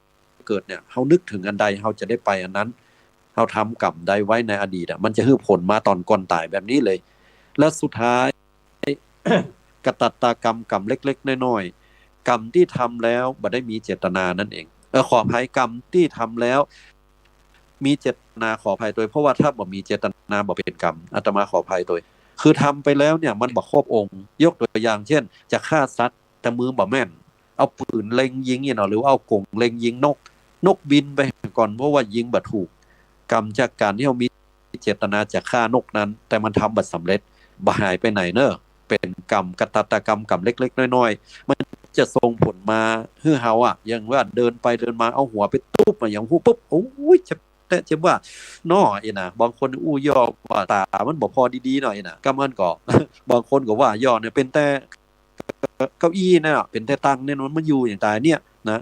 เกิดเนี่ยเฮานึกถึงอันใดเฮาจะได้ไปอันนั้นเฮาทำกรรมใดไว้ในอดีตมันจะให้ผลมาตอนก่อนตายแบบนี้เลยและสุดท้าย กตัตตากรรมกรรมเล็กๆน้อยๆกรรมที่ทำแล้วบ่ได้มีเจตนานั่นเองขออภัยกรรมที่ทำแล้วมีเจตนาขออภัยโดยเพราะว่าถ้าบ่มีเจตนาบ่เป็นกรรมอาตมาขออภัยโดยคือทำไปแล้วเนี่ยมันบ่ครบองค์ยกตัวอย่างเช่นจะฆ่าสัตว์แต่มือบ่แม่นเอาปืนเล็งยิงหรือว่าเอากงเล็งยิงนกบินไปก่อนเพราะว่ายิงบ่ถูกกรรมจากการที่เฮามีเจตนาจะฆ่านกนั้นแต่มันทำบ่สำเร็จบ่หายไปไหนเน้อเป็นกรรมกตัตตกรรมกรรมเล็กๆน้อยๆมันจะส่งผลมาให้เฮาอย่างว่าเดินไปเดินมาเอาหัวไปตุ๊บมาอย่างฮู้ปุ๊บโอ้ยแต่เจ็บว่าน้อน่ะบางคนอู้ย่อว่าตามันบ่พอดีๆหน่อยน่ะก็มันก็ บางคนก็ว่าย่อเนี่ยเป็นแต่เก้าอี้น่ะเป็นแต่ตั้งเนี่ยมันอยู่อย่างตายเนี่ยนะ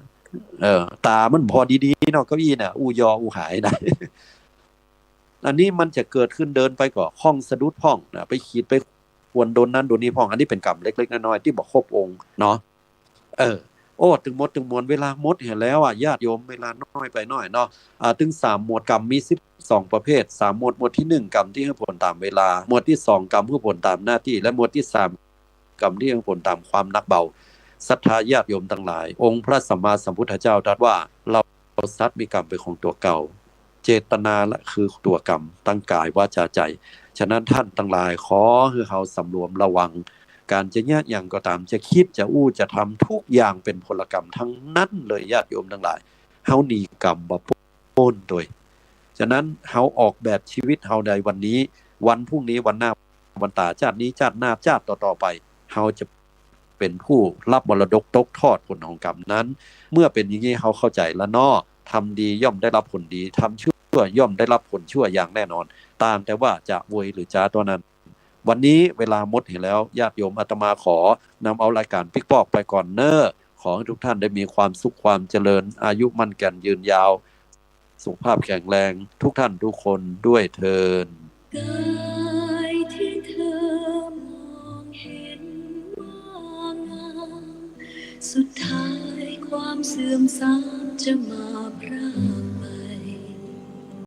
ตามันพอดีๆเนาะเก้าอี้น่ะอู้ย่ออู้หายได้ อันนี้มันจะเกิดขึ้นเดินไปก็ห้องสะดุดห้องนะไปขีดไปควรโดนนั้นโดนนี้ห้องอันนี้เป็นกรรมเล็กๆน้อยๆที่บ่ครบองค์เนาะโอ้ถึงมวลเวลาหมดเห็นแล้วญาติโยมเวลาน้อยไปหน่อยเนาะถึง3หมวดกรรมมี12ประเภท3หมวดที่1กรรมที่ให้ผลตามเวลาหมวดที่2กรรมให้ผลตามหน้าที่และหมวดที่3กรรมที่ให้ผลตามความหนักเบาศรัทธาญาติโยมทั้งหลายองค์พระสัมมาสัมพุทธเจ้าตรัสว่าเราสัตว์มีกรรมเป็นของตัวเก่าเจตนาละคือตัวกรรมตั้งกายวาจาใจฉะนั้นท่านทั้งหลายขอให้เฮาสำรวมระวังการจะเนี่ยอย่างก็ตามจะคิดจะอู้จะทำทุกอย่างเป็นพลกรรมทั้งนั้นเลยญาติโยมทั้งหลายเฮาหนีกรรมบ่พ้นโดยฉะนั้นเฮาออกแบบชีวิตเฮาในวันนี้วันพรุ่งนี้วันหน้าวันตาชาตินี้ชาติหน้าชาติต่อๆไปเฮาจะเป็นผู้รับมรดกตกทอดผลของกรรมนั้นเมื่อเป็นอย่างนี้เฮาเข้าใจแล้วเนาะทำดีย่อมได้รับผลดีทำชั่วย่อมได้รับผลชั่วอย่างแน่นอนตามแต่ว่าจะโวยหรือจ้าตัวนั้นวันนี้เวลาหมดเห็นแล้วญาติโยมอาตมาขอนำเอารายการพิกปอกไปก่อนเน้อขอให้ทุกท่านได้มีความสุขความเจริญอายุมั่นแก่นยืนยาวสุขภาพแข็งแรงทุกท่านทุกคนด้วยเทินกายที่เธอมองเห็นว่างามสุดท้ายความเสื่อมทรามจะมา